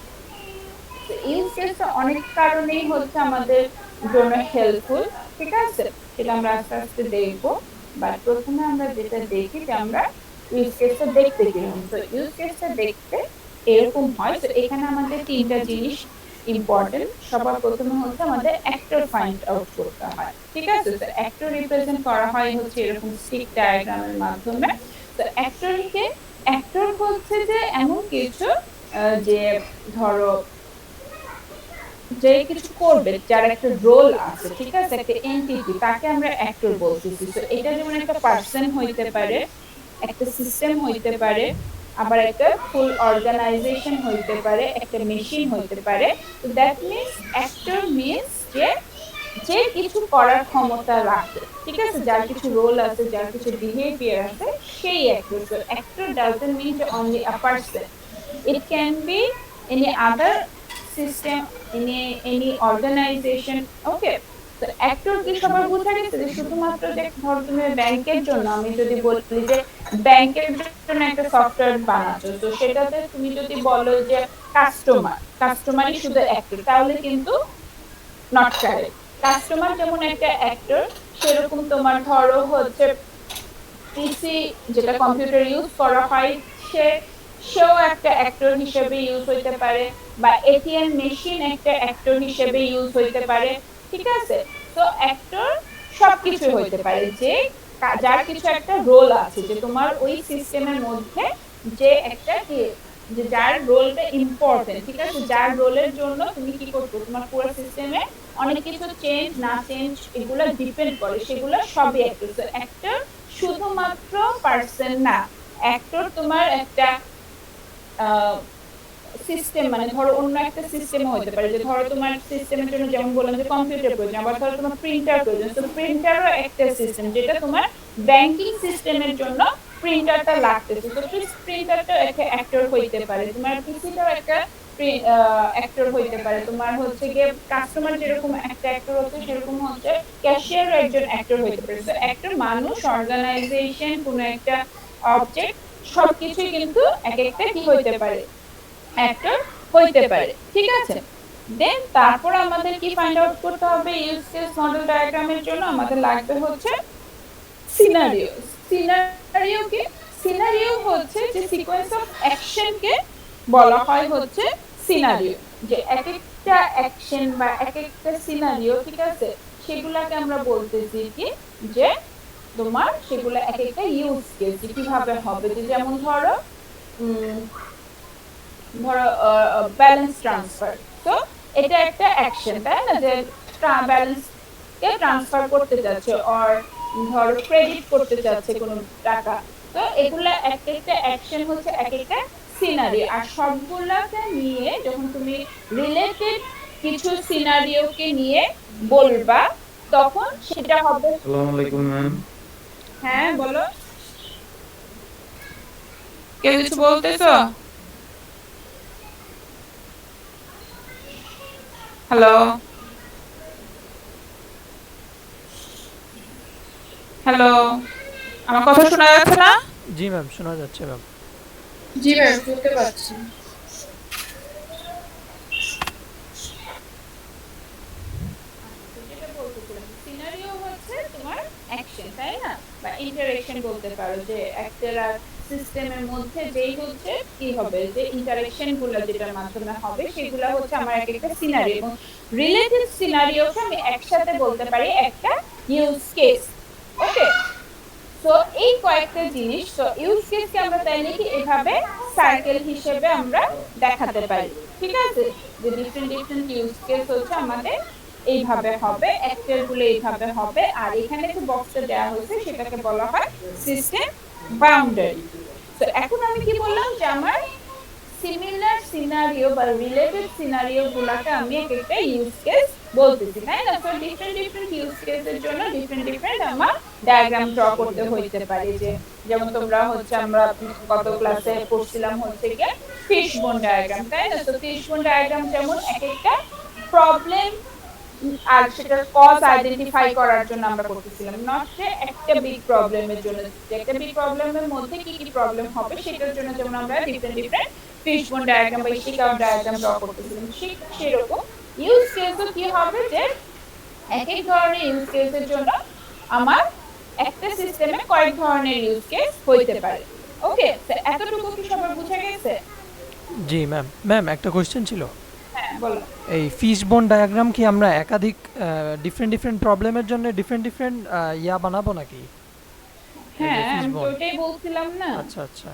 ইউজ কেসটা অনেক কারণেই হচ্ছে আমাদের জন্য হেল্পফুল, ঠিক আছে, সেটা আমরা আস্তে আস্তে দেখবো। বাট প্রথমে আমরা যেটা দেখি যে আমরা ইউজ কেসটা দেখতে কিরকম। তো ইউজ কেসটা দেখতে এরকম হয়। তো এখানে আমাদের তিনটা জিনিস ইম্পর্টেন্ট। সবার প্রথমে হচ্ছে আমাদের অ্যাক্টর ফাইন্ড আউট করতে হয়, ঠিক আছে। তো অ্যাক্টর রিপ্রেজেন্ট করা হয় হচ্ছে এরকম স্টিক ডায়াগ্রামের মাধ্যমে। তো অ্যাক্টর হচ্ছে যে এমন কিছু যে ধরো যে কিছু করবে, যার একটা রোল আছে, ঠিক আছে, একটা এন্টিটি, তাকে আমরা অ্যাক্টর বলতেছি। তো এটা যেমন একটা পার্সন হইতে পারে, একটা সিস্টেম হইতে পারে, আবার একটা ফুল অর্গানাইজেশন হইতে পারে, একটা মেশিন হইতে পারে। তো দ্যাট মিনস অ্যাক্টর মিনস যে যে কিছু করার ক্ষমতা রাখে, ঠিক আছে, যার কিছু রোল আছে, যার কিছু বিহেভিয়ার আছে, সেই অ্যাক্টর। তো actor doesn't mean only a person, it can be any other system, any organization, okay। তো অ্যাক্টর কি সবার বোঝা গেছে যে শুধুমাত্র যে ধরো তুমি ব্যাংকের জন্য, আমি যদি বলি যে ব্যাংকের জন্য একটা সফটওয়্যার বানাচ্ছো, তো সেটাতে তুমি যদি বলো যে কাস্টমারই শুধু অ্যাক্টর, তাহলে কিন্তু নট কারেক্ট। কাস্টমার যেমন একটা অ্যাক্টর, সেরকম তোমার ধরো হচ্ছে পিসি, যেটা কম্পিউটার ইউজ করা হয়, সে সেও একটা অ্যাক্টর হিসেবে ইউজ হইতে পারে, বা এটিএম মেশিন একটা অ্যাক্টর হিসেবে ইউজ হইতে পারে, ঠিক আছে। তো অ্যাক্টর সবকিছু হইতে পারে, যে যার কিছু একটা রোল আছে, যে তোমার ওই সিস্টেমের মধ্যে যে একটা কি, যে যার রোলটা ইম্পর্টেন্ট, ঠিক আছে, যার রোলের জন্য তুমি কি করছো, তোমার পুরো সিস্টেমে অনেক কিছু চেঞ্জ না চেঞ্জ এগুলো ডিপেন্ড করে, সেগুলো সবই অ্যাক্টর। তো অ্যাক্টর শুধুমাত্র পার্সন না, অ্যাক্টর তোমার একটা সিস্টেম, মানে ধরো অন্য একটা সিস্টেমও হতে পারে, যে ধরো তোমার সিস্টেমের জন্য যেমন বললাম যে কম্পিউটার প্রয়োজন, আবার ধরো তোমার প্রিন্টার প্রয়োজন, তো প্রিন্টারও একটা সিস্টেম, যেটা তোমার ব্যাংকিং সিস্টেমের জন্য প্রিন্টারটা লাগতেছে, তো প্রিন্টারটা একটা অ্যাক্টর হইতে পারে, তোমার পিসিটাও একটা অ্যাক্টর হইতে পারে, তোমার হচ্ছে গিয়ে কাস্টমার যেরকম একটা অ্যাক্টর হচ্ছে, সেরকম হচ্ছে ক্যাশিয়ারও একজন অ্যাক্টর হইতে পারে। তো একটা মানুষ, অর্গানাইজেশন, কোনো একটা অবজেক্ট, সবকিছুই কিন্তু এক একটা কি হইতে পারে, অ্যাক্টর হইতে পারে, ঠিক আছে। দেন তারপর আমাদের কি ফাইন্ড আউট করতে হবে, ইউজ কেস মডেল ডায়াগ্রামের জন্য আমাদের লাগবে হচ্ছে সিনারিও। সিনারিও কি, সিনারিও হচ্ছে যে সিকোয়েন্স অফ অ্যাকশন কে বলা হয় হচ্ছে সিনারিও, যে এক একটা অ্যাকশন বা এক একটা সিনারিও, ঠিক আছে, সেগুলাকে আমরা বলতেছি কি, যে তোমার সেগুলো এক একটা ইউজ কেস কিভাবে হবে। যে যেমন ধরো ধরো ব্যালেন্স ট্রান্সফার, তো এটা একটা অ্যাকশন, তাই না, যে ব্যালেন্স কে ট্রান্সফার করতে যাচ্ছে, অর ধরো ক্রেডিট করতে যাচ্ছে কোনো টাকা। তো এগুলা এক একটা অ্যাকশন হচ্ছে এক একটা সিনারি, আর সবগুলাকে নিয়ে যখন তুমি রিলেটেড কিছু সিনারিওকে নিয়ে বলবা, তখন সেটা হবে। আসসালামু আলাইকুম ম্যাম। হ্যাঁ বলো, কেউ কিছু বলতেছো? হ্যালো, হ্যালো, আমার কথা শোনা যাচ্ছে না? জি ম্যাম, শোনা যাচ্ছে ম্যাম। জি ম্যাম, শুনতে পাচ্ছি। যেটা বলতেছিলাম, সিনারিও হচ্ছে তোমার অ্যাকশন, তাই না, বা ইন্টারেকশন বলতে পারো, যে একটা সিস্টেমের মধ্যে যেই হচ্ছে কি হবে, যে ইন্টারেকশন গুলো যেটার মাধ্যমে হবে, সেগুলা হচ্ছে আমার এক একটা সিনারিও, এবং রিলেটেড সিনারিওকে আমি একসাথে বলতে পারি একটা ইউজ কেস, ওকে। তো এই কয়েকটা জিনিস, তো ইউজ কেসকে আমরা তাইলে কি এভাবে সার্কেল হিসেবে আমরা দেখাতে পারি, ঠিক আছে, যে ডিফারেন্ট ডিফারেন্ট ইউজ কেস হচ্ছে আমাদের এইভাবে হবে, অ্যাক্টর গুলো এইভাবে হবে, আর এখানে যে বক্সটা দেওয়া হয়েছে সেটাকে বলা হয় সিস্টেম বাউন্ডারি। তো এখন আমি কি বললাম, যে আমার সিমিলার সিনারিও বা রিলেটেড সিনারিও গুলাকে আমি এক একটা ইউজ কেস বলতেছি, তাই না। তো ডিফারেন্ট ডিফারেন্ট ইউজ কেসের জন্য ডিফারেন্ট ডিফারেন্ট আমার ডায়াগ্রাম ড্র করতে হইতে পারে। যে যেমন তোমরা হচ্ছে, আমরা গত ক্লাসে পড়ছিলাম হচ্ছে গিয়ে ফিশ বোন ডায়াগ্রাম, তাই না। তো ফিশ বোন ডায়াগ্রাম যেমন এক একটা প্রবলেম আর সেটা কজ আইডেন্টিফাই করার জন্য আমরা করতেছিলাম, নট যে একটা বিগ প্রবলেমের জন্য। যে একটা বিগ প্রবলেমের মধ্যে কি কি প্রবলেম হবে সেটার জন্য যেমন আমরা ডিফারেন্ট ডিফারেন্ট ফিশবোন ডায়াগ্রাম বা শিকার ডায়াগ্রাম ড্র করতেছিলাম, ঠিক সেরকম ইউজ কেসও কি হবে যে এক এক ধরনের ইউজ কেসের জন্য আমার একটা সিস্টেমে কয়েক ধরনের ইউজ কেস হইতে পারে। ওকে, এতটুকু কি সবার বুঝা গেছে? জি ম্যাম। ম্যাম একটা কোয়েশ্চেন ছিল, হ্যাঁ বলো। এই ফিশ বোন ডায়াগ্রাম কি আমরা একাধিক ডিফারেন্ট ডিফারেন্ট প্রবলেমের জন্য ডিফারেন্ট ডিফারেন্ট ইয়া বানাবো নাকি? এই যে হ্যাঁ ফিশ আমি তো বোন। ওটাই বলছিলাম না, আচ্ছা আচ্ছা।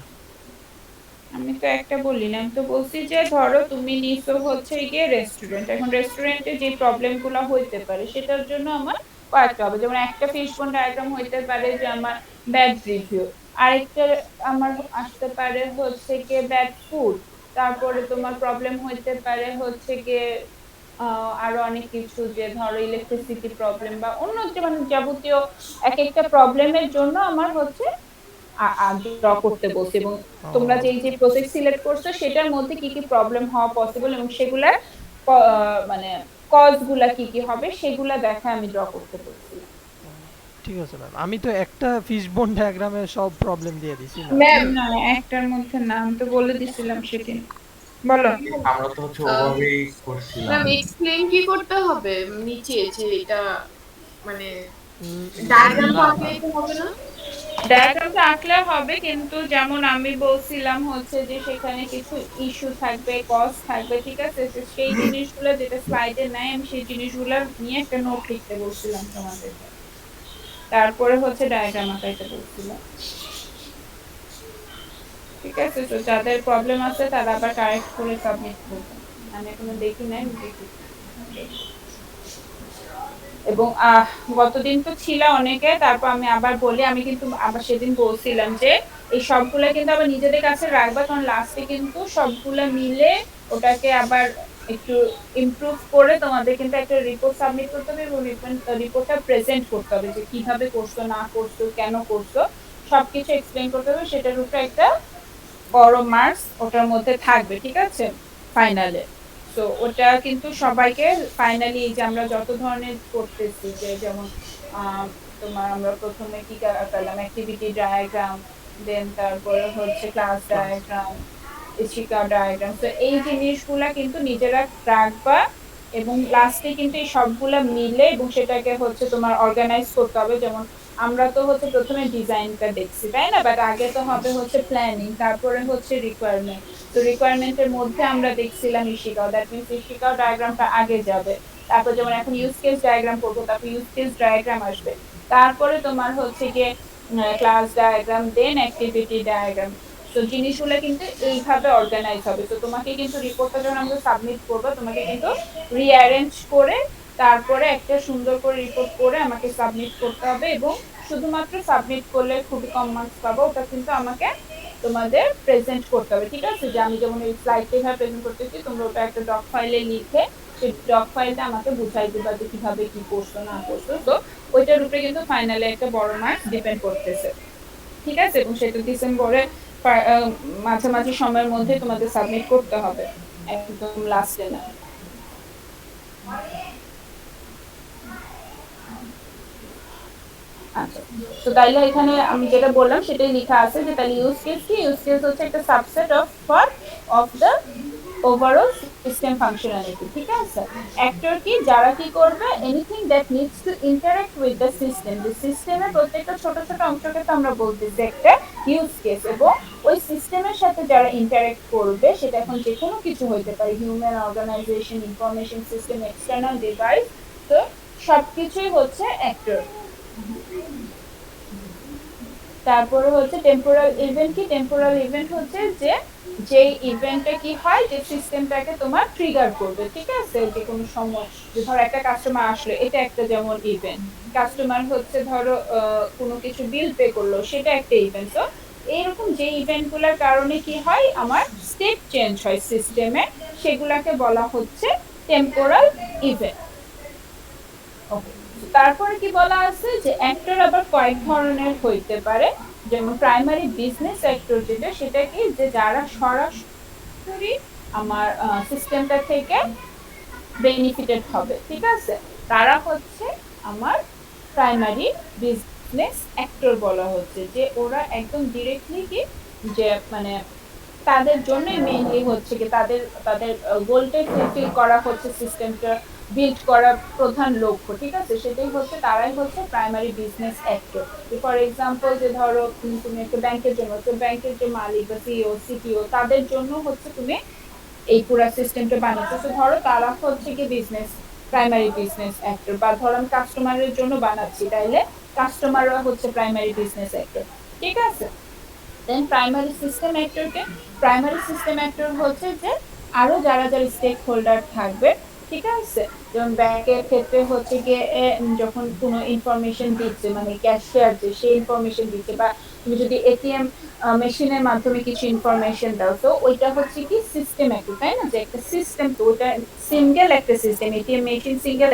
আমি তো একটা বলি না, আমি তো বলছি যে ধরো তুমি নিছো হচ্ছে গিয়ে রেস্টুরেন্ট, এখন রেস্টুরেন্টে যে প্রবলেম গুলো হইতে পারে সেটার জন্য আমার কয়েকটা হবে, যেমন একটা ফিশবোন ডায়াগ্রাম হইতে পারে যে আমার ব্যাড রিভিউ, আরেকটা আমার আসতে পারে হচ্ছে গিয়ে ব্যাড ফুড, তারপরে তোমার প্রবলেম হইতে পারে হচ্ছে গিয়ে আরো অনেক কিছু, যে ধরো ইলেকট্রিসিটি প্রবলেম বা অন্য যে মানে যাবতীয় এক একটা প্রবলেমের জন্য আমার হচ্ছে ড্র করতে বলছি, এবং ও তোমরা যে যে প্রজেক্ট সিলেক্ট করছো সেটার মধ্যে কি কি প্রবলেম হওয়া পসিবল এবং সেগুলার মানে কজ গুলা কি কি হবে সেগুলা দেখা আমি ড্র করতে বলছিলাম। ঠিক আছে ম্যাম, আমি তো একটা ফিশ বোন ডায়াগ্রামে সব প্রবলেম দিয়ে দিছি ম্যাম। ম্যাম না, একটার মধ্যে নাম তো বলে দিছিলাম সেদিন, বলো। আমরা তো হচ্ছে ওভাবেই করছিলাম। ম্যাম এক্সপ্লেইন কি করতে হবে নিচে যে এটা মানে ডায়াগ্রাম তো না না, আঁকলেই তো হবে না? ডায়াগ্রামটা আঁকলে হবে, কিন্তু যেমন আমি বলছিলাম হচ্ছে যে সেখানে কিছু ইস্যু থাকবে, কজ থাকবে, ঠিক আছে, তো সেই জিনিসগুলো যেটা স্লাইডে নাই আমি সেই জিনিসগুলো নিয়ে একটা নোট লিখতে বলছিলাম তোমাদেরকে, তারপরে হচ্ছে ডায়াগ্রাম আঁকাইতে বলছিলাম। ঠিক আছে, তো যাদের প্রবলেম আছে তারা আবার কারেক্ট করে সাবমিট করবে, আমি এখনো দেখি নাই, আমি দেখি। এবং গতদিন তো ছিল অনেকে, তারপর আমি আবার বলি, আমি কিন্তু আবার সেদিন বলছিলাম যে এই সবগুলা কিন্তু আবার নিজেদের কাছে রাখবা, কারণ লাস্টে কিন্তু সবগুলা মিলে ওটাকে আবার একটু ইমপ্রুভ করে তোমাদের কিন্তু একটা রিপোর্ট সাবমিট করতে হবে, এবং রিপোর্টটা প্রেজেন্ট করতে হবে যে কিভাবে করছো না করছো কেন করছো সবকিছু এক্সপ্লেইন করতে হবে, সেটার উপরে একটা বড় মার্কস ওটার মধ্যে থাকবে, ঠিক আছে, ফাইনালে। তো ওটা কিন্তু সবাইকে ফাইনালি, এই যে আমরা যত ধরনের করতেছি, যে যেমন তোমার আমরা প্রথমে কি পেলাম, অ্যাক্টিভিটি ডায়াগ্রাম, দেন তারপরে হচ্ছে class class. Diagram, Ishika diagram, তো এই জিনিসগুলা কিন্তু নিজেরা রাখবা, এবং লাস্টে কিন্তু এই সবগুলা মিলে এবং সেটাকে হচ্ছে তোমার অর্গানাইজ করতে হবে, যেমন আমরা তো হচ্ছে প্রথমে ডিজাইনটা দেখছি তাই না, বাট আগে তো হবে হচ্ছে প্ল্যানিং, তারপরে হচ্ছে রিকোয়ারমেন্ট, তো রিকোয়ারমেন্টের মধ্যে আমরা দেখছিলাম ইশিকাও, দ্যাট মিনস ইশিকাও ডায়াগ্রামটা আগে যাবে, তারপর যেমন এখন ইউজ কেস ডায়াগ্রাম করবো, তারপর ইউজ কেস ডায়াগ্রাম আসবে, তারপরে তোমার হচ্ছে গিয়ে ক্লাস ডায়াগ্রাম, দেন অ্যাক্টিভিটি ডায়াগ্রাম, তো জিনিসগুলো কিন্তু এইভাবে অর্গানাইজ হবে। তো তোমাকে কিন্তু রিপোর্টটা যখন আমরা সাবমিট করবো তোমাকে কিন্তু রিঅ্যারেঞ্জ করে তারপরে একটা সুন্দর করে রিপোর্ট করে আমাকে সাবমিট করতে হবে, এবং শুধুমাত্র সাবমিট করলে খুবই কম মার্কস পাবো, ওটা কিন্তু আমাকে তোমাদের প্রেজেন্ট করতে হবে, ঠিক আছে, যে আমি যেমন এই স্লাইডটা এভাবে প্রেজেন্ট করতেছি তোমরা ওটা একটা ডক ফাইলে লিখে সেই ডক ফাইলটা আমাকে বুঝাই দিবা যে কিভাবে কি করছো না করছো, তো ওইটার উপরে কিন্তু ফাইনালে একটা বড় মার্কস ডিপেন্ড করতেছে, ঠিক আছে, এবং সেটা ডিসেম্বরে মাঝামাঝি সময়ের মধ্যে তোমাদের সাবমিট করতে হবে, একদম লাস্টে না। আচ্ছা, তো তাইলে এখানে আমি যেটা বললাম সেটাই লেখা আছে, যে তাহলে ইউজ কেস কি, ইউজ কেস হচ্ছে একটা subset of the overall system functionality, ঠিক আছে। অ্যাক্টর কি, যারা কি করবে, anything that needs to interact with the system, যে সিস্টেমের প্রত্যেকটা ছোট ছোট অংশকে তো আমরা বলতেছি একটা ইউজ কেস, এবং ওই সিস্টেমের সাথে যারা ইন্টারঅ্যাক্ট করবে সেটা এখন যে কোনো কিছু হইতে পারে, human, organization, information system, external device, তো সবকিছুই হচ্ছে অ্যাক্টর। তারপরে হচ্ছে টেম্পোরাল ইভেন্ট কি, টেম্পোরাল ইভেন্ট হচ্ছে যে যেই ইভেন্টটা কি হয় যে সিস্টেমটাকে তোমার ট্রিগার করবে, ঠিক আছে, যে কোনো সময়, যে ধরো একটা কাস্টমার আসলো, এটা একটা যেমন ইভেন্ট, কাস্টমার হচ্ছে ধরো কোনো কিছু বিল পে করলো, সেটা একটা ইভেন্ট, তো এইরকম যে ইভেন্টগুলোর কারণে কি হয় আমার স্টেট চেঞ্জ হয় সিস্টেমে, সেগুলাকে বলা হচ্ছে টেম্পোরাল ইভেন্ট। ওকে, তারপরে কি বলা আছে যে অ্যাক্টর আবার কয়েক ধরনের হইতে পারে, যেমন প্রাইমারি বিজনেস অ্যাক্টর যেটা, সেটা কি, যে যারা সরাসরি আমার সিস্টেমটা থেকে বেনিফিটেড হবে, ঠিক আছে, তারা হচ্ছে আমার প্রাইমারি বিজনেস অ্যাক্টর বলা হচ্ছে, যে ওরা একদম ডিরেক্টলি কি যে মানে তাদের জন্যই মেইনলি হচ্ছে কি তাদের তাদের গোলটাই ফুলফিল করা হচ্ছে সিস্টেমটা বিল্ড করা প্রধান লক্ষ্য, ঠিক আছে? সেটাই হচ্ছে তারাই হচ্ছে primary business actor. For example যে ধরো তুমি একটা ব্যাংকের জন্য, তো ব্যাংকের যে মালিক বা সিইও সিটিও তাদের জন্য হচ্ছে তুমি এই পুরো সিস্টেমটা বানাচ্ছো। তো ধরো তারা হচ্ছে কি বিজনেস প্রাইমারি বিজনেস অ্যাক্টর, বা ধরো আমি কাস্টমারের জন্য বানাচ্ছি, তাইলে কাস্টমাররা হচ্ছে প্রাইমারি বিজনেস অ্যাক্টর, ঠিক আছে? দেন প্রাইমারি সিস্টেম অ্যাক্টর হচ্ছে যে আরো যারা যারা স্টেক হোল্ডার থাকবে, ঠিক আছে? যেমন ব্যাংকের ক্ষেত্রে হচ্ছে গিয়ে যখন কোনো ইনফরমেশন দিচ্ছে, মানে ক্যাশিয়ার যে সেই ইনফরমেশন দিচ্ছে, বা তুমি যদি এটিএম মেশিনের মাধ্যমে কিছু ইনফরমেশন দাও, তো ওইটা হচ্ছে কি সিস্টেম অ্যাক্টর, তাই না? যে একটা সিস্টেম, তো ওইটা সিঙ্গেল একটা সিস্টেম, এটিএম মেশিন সিঙ্গেল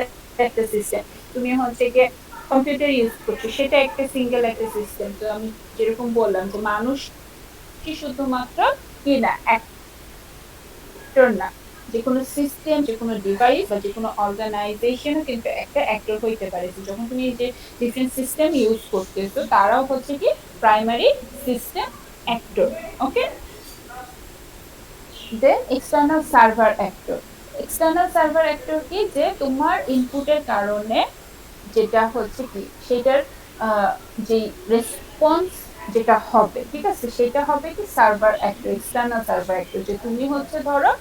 একটা সিস্টেম। তুমি হচ্ছে গিয়ে কম্পিউটার ইউজ করছো, সেটা একটা সিঙ্গেল একটা সিস্টেম। তো আমি যেরকম বললাম যে মানুষ কি শুধুমাত্র কি না অ্যাক্টর না, যে কোনো সিস্টেম, যে কোনো ডিভাইস বা যে কোনো অর্গানাইজেশনও কিন্তু একটা অ্যাক্টর হইতে পারে। যখন তুমি যে ডিফারেন্ট সিস্টেম ইউজ করতেছো, তারাও হচ্ছে কি প্রাইমারি সিস্টেম অ্যাক্টর। ওকে, দেন এক্সটার্নাল সার্ভার অ্যাক্টর কি, যে তোমার ইনপুটের কারণে যেটা হচ্ছে কি সেটার যে রেসপন্স যেটা হবে, ঠিক আছে, সেটা হবে কি server actor, external server actor. যে তুমি হচ্ছে ধরো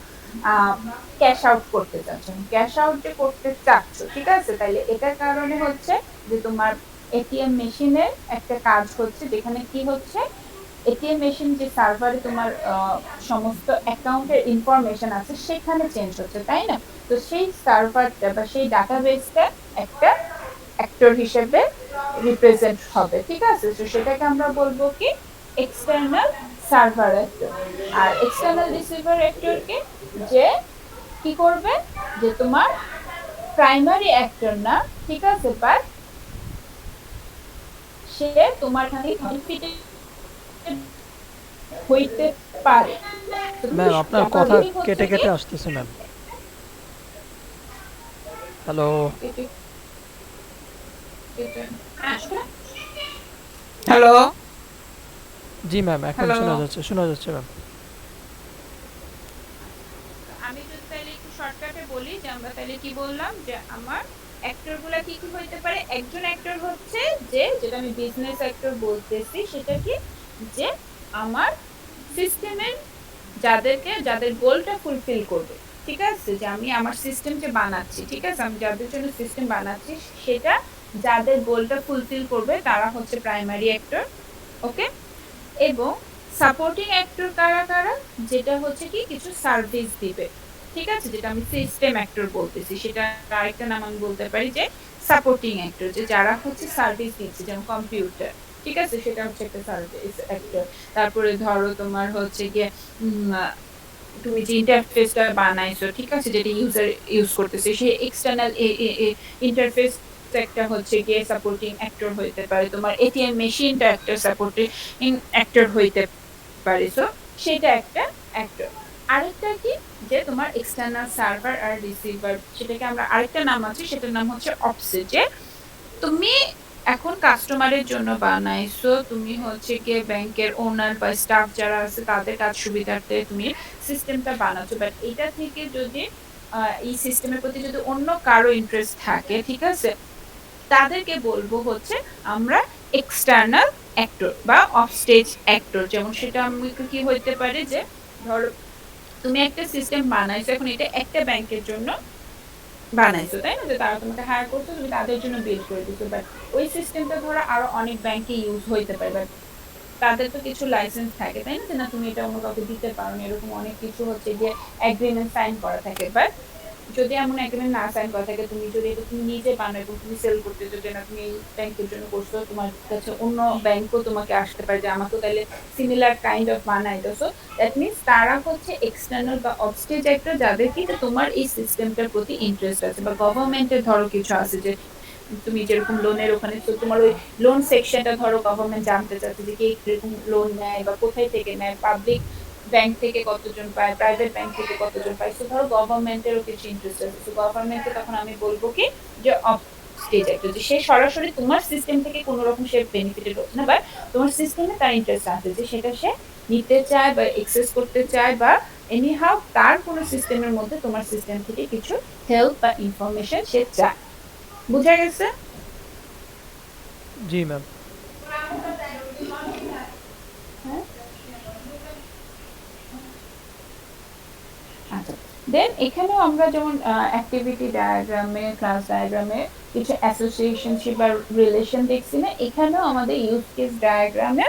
ক্যাশ আউট করতে চাচ্ছ, ক্যাশ আউট যে করতে চাচ্ছ, ঠিক আছে, তাইলে এটার কারণে হচ্ছে যে তোমার এটিএম মেশিনের একটা কাজ হচ্ছে, যেখানে কি হচ্ছে এটিএম মেশিন যে সার্ভারে তোমার সমস্ত অ্যাকাউন্টের ইনফরমেশন আছে সেখানে চেঞ্জ হচ্ছে, তাই না? তো সেই সার্ভারটা বা সেই ডাটাবেসটা একটা অ্যাক্টর হিসেবে রিপ্রেজেন্ট হবে, ঠিক আছে? তো সেটাকে আমরা বলবো কি এক্সটার্নাল সার্ভার অ্যাক্টর। আর এক্সটার্নাল রিসিভার অ্যাক্টরকে যে কি করবে, যে তোমার প্রাইমারি অ্যাক্টর না, ঠিক আছে, বাট সে তোমার খালি বেনিফিটেড হইতে পারে। তো তুমি ম্যাম আপনার কথা টাকাগুলি হচ্ছে কেটে কি কেটে আসতেছে ম্যাম। হ্যালো। হ্যালো জি ম্যাম, এখন হ্যালো, শোনা যাচ্ছে ম্যাম। আমি যদি তাহলে একটু শর্টকাটে বলি, যে আমরা তাহলে কি বললাম, যে আমার অ্যাক্টর গুলা কি কি হইতে পারে। একজন অ্যাক্টর হচ্ছে যে, যেটা আমি বিজনেস অ্যাক্টর বলতেছি, সেটা কি, যে আমার সিস্টেমের যাদের গোলটা ফুলফিল করবে, ঠিক আছে, যে আমি আমার সিস্টেম যে বানাচ্ছি, ঠিক আছে, আমি যাদের জন্য সিস্টেম বানাচ্ছি, সেটা যাদের গোলটা ফুলফিল করবে তারা হচ্ছে প্রাইমারি অ্যাক্টর। ওকে, এবং সাপোর্টিং অ্যাক্টর কারা কারা, যেটা হচ্ছে কি কিছু সার্ভিস দিবে, ঠিক আছে, যেটা আমি সিস্টেম অ্যাক্টর বলতেছি, সেটা আরেকটা নাম আমি বলতে পারি যে সাপোর্টিং অ্যাক্টর, যে যারা হচ্ছে সার্ভিস দিচ্ছে, যেমন কম্পিউটার, ঠিক আছে, সেটা হচ্ছে একটা সার্ভিস অ্যাক্টর। তারপরে ধরো তোমার হচ্ছে গিয়ে তুমি যে ইন্টারফেসটা বানাইছো, ঠিক আছে, যেটা ইউজার ইউজ করতেছে, সেই এক্সটার্নাল ইন্টারফেস একটা হচ্ছে গিয়ে সাপোর্টিং অ্যাক্টর হইতে পারে। তোমার এটিএম মেশিনটা একটা সাপোর্টিং অ্যাক্টর হইতে পারে। সো সেটা একটা অ্যাক্টর। আরেকটা কি, যে তোমার এক্সটার্নাল সার্ভার আর রিসিভার, সেটাকে আমরা আরেকটা নাম আছে, সেটার নাম হচ্ছে অফসেট। যে তুমি এখন কাস্টমারের জন্য বানাইছো, তুমি হচ্ছে গিয়ে ব্যাংকের ওনার বা স্টাফ যারা আছে তাদের কাজ সুবিধার্থে তুমি সিস্টেমটা বানাচ্ছো, বাট এটা থেকে যদি এই সিস্টেমের প্রতি যদি অন্য কারো ইন্টারেস্ট থাকে, ঠিক আছে, তাদেরকে বলবো হচ্ছে আমরা এক্সটার্নাল অ্যাক্টর বা অফ স্টেজ অ্যাক্টর। যেমন সেটা আমাকে কি হইতে পারে, যে ধরো তুমি একটা সিস্টেম বানাইছো, এখন এটা একটা ব্যাংকের জন্য বানাইছো, তাই না? যে তারা তোমাকে হায়ার করছো, তুমি তাদের জন্য বিল্ড করে দিছো, বাট ওই সিস্টেমটা ধরো আরো অনেক ব্যাংকে ইউজ হইতে পারে, বাট তাদের তো কিছু লাইসেন্স থাকে, তাই না, যে না তুমি এটা অন্য কাউকে দিতে পারো না, এরকম অনেক কিছু হচ্ছে যে এগ্রিমেন্ট সাইন করা থাকে। বাট যদি এমন এগ্রিমেন্ট না সাইন করা থাকে, তুমি যদি এটা তুমি নিজে বানাও এবং তুমি সেল করতেছো, যে না তুমি এই ব্যাংকের জন্য করছো, তোমার কাছে অন্য ব্যাংকও তোমাকে আসতে পারে যে আমাকেও তাহলে সিমিলার কাইন্ড অফ বানাই দাও। সো দ্যাট মিনস তারা হচ্ছে এক্সটার্নাল বা অফস্টেজ একটা, যাদের কি তোমার এই সিস্টেমটার প্রতি ইন্টারেস্ট আছে, বা গভর্নমেন্টের ধরো কিছু আছে, যে তুমি যেরকম লোনের ওখানে, তো তোমার ওই লোন সেকশনটা ধরো গভর্নমেন্ট জানতে চাচ্ছে যে কে কিরকম লোন নেয় বা কোথায় থেকে নেয়, পাবলিক ব্যাংক থেকে কতজন পায়, প্রাইভেট ব্যাংক থেকে কতজন পায়। সো ধরো গভর্নমেন্টেরও কিছু ইন্টারেস্ট আছে, সো গভর্নমেন্টে তখন আমি বলবো কি যে অফ স্টেজ একটা, যে সে সরাসরি তোমার সিস্টেম থেকে কোনো রকম সে বেনিফিটেড হচ্ছে না, বা তোমার সিস্টেমে তার ইন্টারেস্ট আছে যে সেটা সে নিতে চায় বা এক্সেস করতে চায়, বা এনিহাউ তার কোনো সিস্টেমের মধ্যে তোমার সিস্টেম থেকে কিছু হেল্প বা ইনফরমেশন সে চায়। বুঝা গেছে? জি ম্যাম। হ্যাঁ, আচ্ছা। দেন এখানেও আমরা যেমন অ্যাক্টিভিটি ডায়াগ্রামে, ক্লাস ডায়াগ্রামে কিছু অ্যাসোসিয়েশনশিপ বা রিলেশন দেখছি না, এখানেও আমাদের ইউজ কেস ডায়াগ্রামে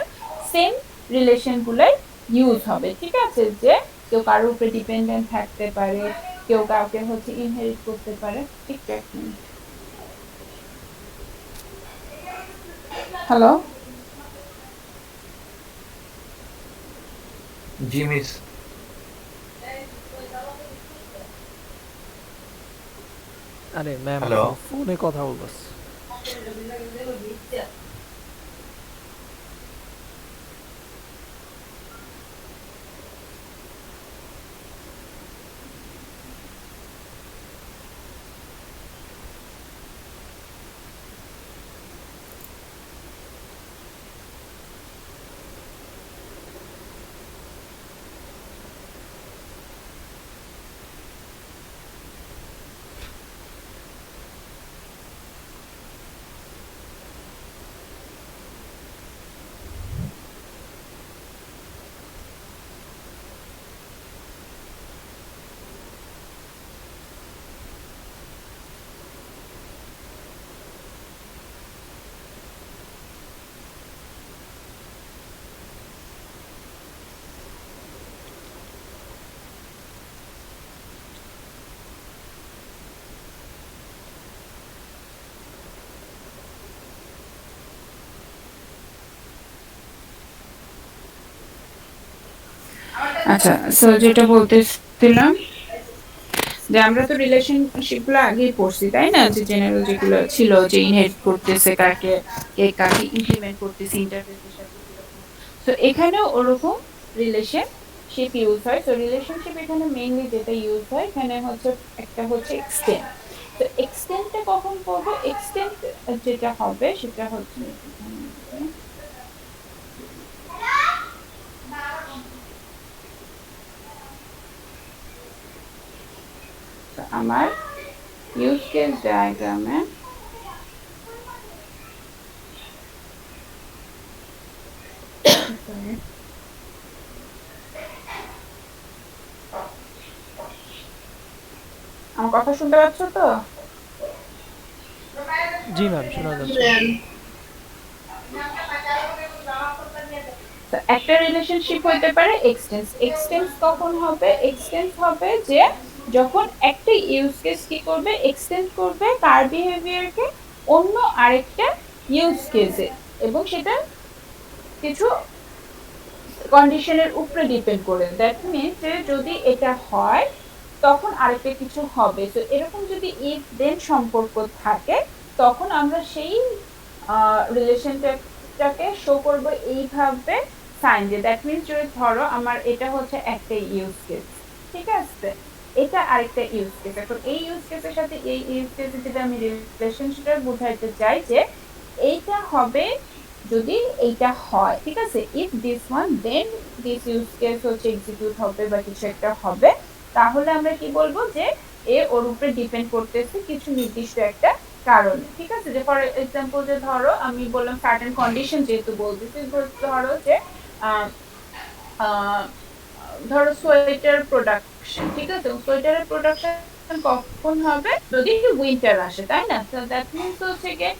সেম রিলেশনগুলোই ইউজ হবে। ঠিক আছে, যে কেউ কারোর উপরে ডিপেন্ডেন্ট থাকতে পারে, কেউ কাউকে হচ্ছে ইনহেরিট করতে পারে। একটু এক মিনিট। হ্যালো, জি মিস। আরে ম্যাম হ্যালো। ফোনে কথা বলতেছে। আচ্ছা, সো যেটা বলতেছিলাম যে আমরা তো রিলেশনশিপ গুলো আগেই পড়ছি তাই না, যে জেনারেল যেগুলো ছিল, যে ইনহেরিট করতেছে কাকে, কে কাকে ইমপ্লিমেন্ট করতেছে, ইন্টারফেসের সাথে কিরকম। তো এখানেও ওরকম রিলেশনশিপ ইউজ হয়। তো রিলেশনশিপ এখানে মেইনলি যেটা ইউজ হয় এখানে হচ্ছে একটা হচ্ছে এক্সটেন্ড। তো এক্সটেন্ডটা কখন করবো, এক্সটেন্ড যেটা হবে সেটা হচ্ছে আমার ইউজ কেস ডায়াগ্রামে আমার কথা শুনতে পাচ্ছ তো? জি ম্যাম শোনা যাচ্ছে। তো একটা রিলেশনশিপ হতে পারে এক্সটেন্স। এক্সটেন্স কখন হবে, এক্সটেন্স হবে যে যখন একটা ইউজ কেস কি করবে, এক্সটেন্ড করবে কার বিহেভিয়ারকে অন্য আরেকটা ইউজ কেসে, এবং সেটা কিছু কন্ডিশনের উপরে ডিপেন্ড করে। দ্যাট মিনস যে যদি এটা হয় তখন আরেকটা কিছু হবে। তো এরকম যদি ইফ দেন সম্পর্ক থাকে তখন আমরা সেই রিলেশনটাকে শো করব এইভাবে সাইন দিয়ে। দ্যাট মিনস যদি ধরো আমার এটা হচ্ছে একটা ইউজ কেস, ঠিক আছে, এটা আরেকটা ইউজ কেস। এখন এই ইউজ কেসের সাথে এই ইউজ কেসে যদি আমি রিলেশনশিপটা বোঝাইতে চাই যে এইটা হবে যদি এইটা হয়, ঠিক আছে, if this one then this use case হচ্ছে এক্সিকিউট হবে বা কিছু একটা হবে, তাহলে আমরা কি বলবো যে এ ওর উপরে ডিপেন্ড করতেছে কিছু নির্দিষ্ট একটা কারণে। ঠিক আছে, যে ফর এক্সাম্পল যে ধরো আমি বললাম সার্টেন কন্ডিশন যেহেতু বলতেছি, ধরো যে ধরো সোয়েটার প্রোডাকশন, ঠিক আছে, সোয়েটারের প্রোডাকশন কখন হবে, যদি উইন্টার আসে, তাই না? তো দ্যাট মিনস হচ্ছে কি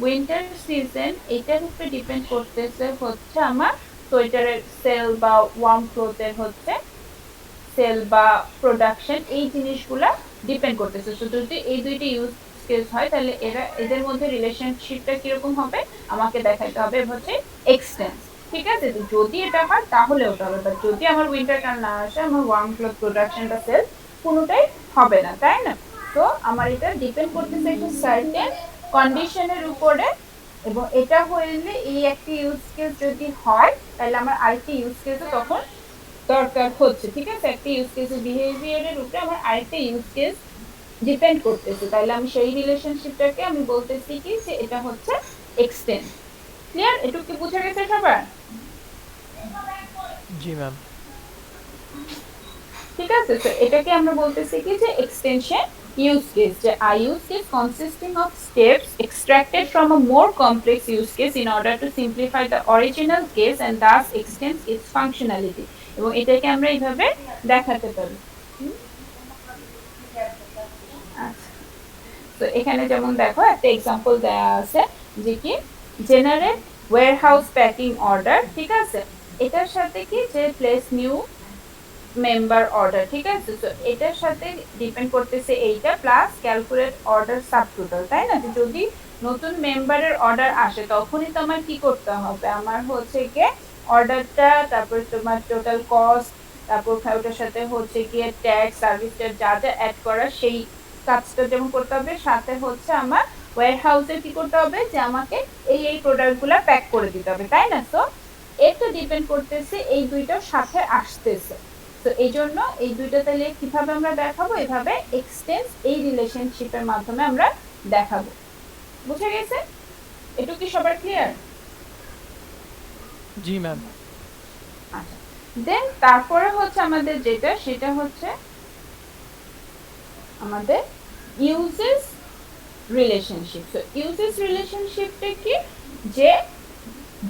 উইন্টার সিজন এটার উপরে ডিপেন্ড করতেছে হচ্ছে আমার সোয়েটারের সেল বা ওয়ার্ম ক্লোথের হচ্ছে সেল বা প্রোডাকশন, এই জিনিসগুলা ডিপেন্ড করতেছে। তো যদি এই দুইটা ইউজ কেস হয় তাহলে এদের মধ্যে রিলেশনশিপটা কিরকম হবে আমাকে দেখাইতে হবে হচ্ছে এক্সটেন্স। ঠিক আছে, তো যদি এটা হয় তাহলে ওটা হবে, বাট যদি আমার উইন্টার টাইম না আসে আমার ওয়ার্ম ক্লথ প্রোডাকশন বা সেল কোনোটাই হবে না, তাই না? তো আমার এটা ডিপেন্ড করতেছে একটা সার্টেন কন্ডিশনের উপরে, এবং এটা হইলে এই একটা ইউজ কেস যদি হয় তাহলে আমার আরেকটি ইউজ কেসও তখন দরকার হচ্ছে, ঠিক আছে? একটা ইউজ কেসের বিহেভিয়ারের উপরে আমার আরেকটা ইউজ কেস ডিপেন্ড করতেছে, তাহলে আমি সেই রিলেশনশিপটাকে আমি বলতেছি কি যে এটা হচ্ছে এক্সটেন্ড। ক্লিয়ার? এটুকু কি বোঝা গেছে সবার? জি ম্যাম। ঠিক আছে, তো এটাকে আমরা বলতেছি কি যে এক্সটেনশন use case, যে a use case consisting of steps extracted from a more complex use case in order to simplify the original case and thus extends its functionality, এবং এটাকে আমরা এইভাবে দেখাতে পারি। আচ্ছা, তো এখানে যেমন দেখো একটা এক্সাম্পল দেয়া আছে যে কি জেনারেট ওয়্যারহাউস প্যাকিং অর্ডার, ঠিক আছে? এটার সাথে কি যে প্লেস নিউ মেম্বার অর্ডার, ঠিক আছে? তো এটার সাথে ডিপেন্ড করতেছে এইটা প্লাস ক্যালকুলেট অর্ডার সাবটোটাল, তাই না? যে যদি নতুন মেম্বারের অর্ডার আসে তখনই তো আমার কি করতে হবে, আমার হচ্ছে গিয়ে অর্ডারটা, তারপর তোমার টোটাল কস্ট, তারপর ওটার সাথে হচ্ছে গিয়ে ট্যাক্স সার্ভিসটা যা যা অ্যাড করা সেই কাজটা যেমন করতে হবে, সাথে হচ্ছে আমার ওয়্যার হাউসে কি করতে হবে যে আমাকে এই প্রোডাক্টগুলো প্যাক করে দিতে হবে, তাই না? তো এটা ডিপেন্ড করতেছে এই দুইটার সাথে আসতেছে। তো এই জন্য এই দুইটা তাহলে কিভাবে আমরা দেখাবো, এভাবে এক্সটেন্স এই রিলেশনশিপের মাধ্যমে আমরা দেখাবো। বুঝে গেছে? এটুকু কি সবার ক্লিয়ার? জি ম্যাম। আচ্ছা, দেন তারপরে হচ্ছে আমাদের যেটা সেটা হচ্ছে আমাদের ইউজেস রিলেশনশিপ। তো ইউজেস রিলেশনশিপটা কি, যে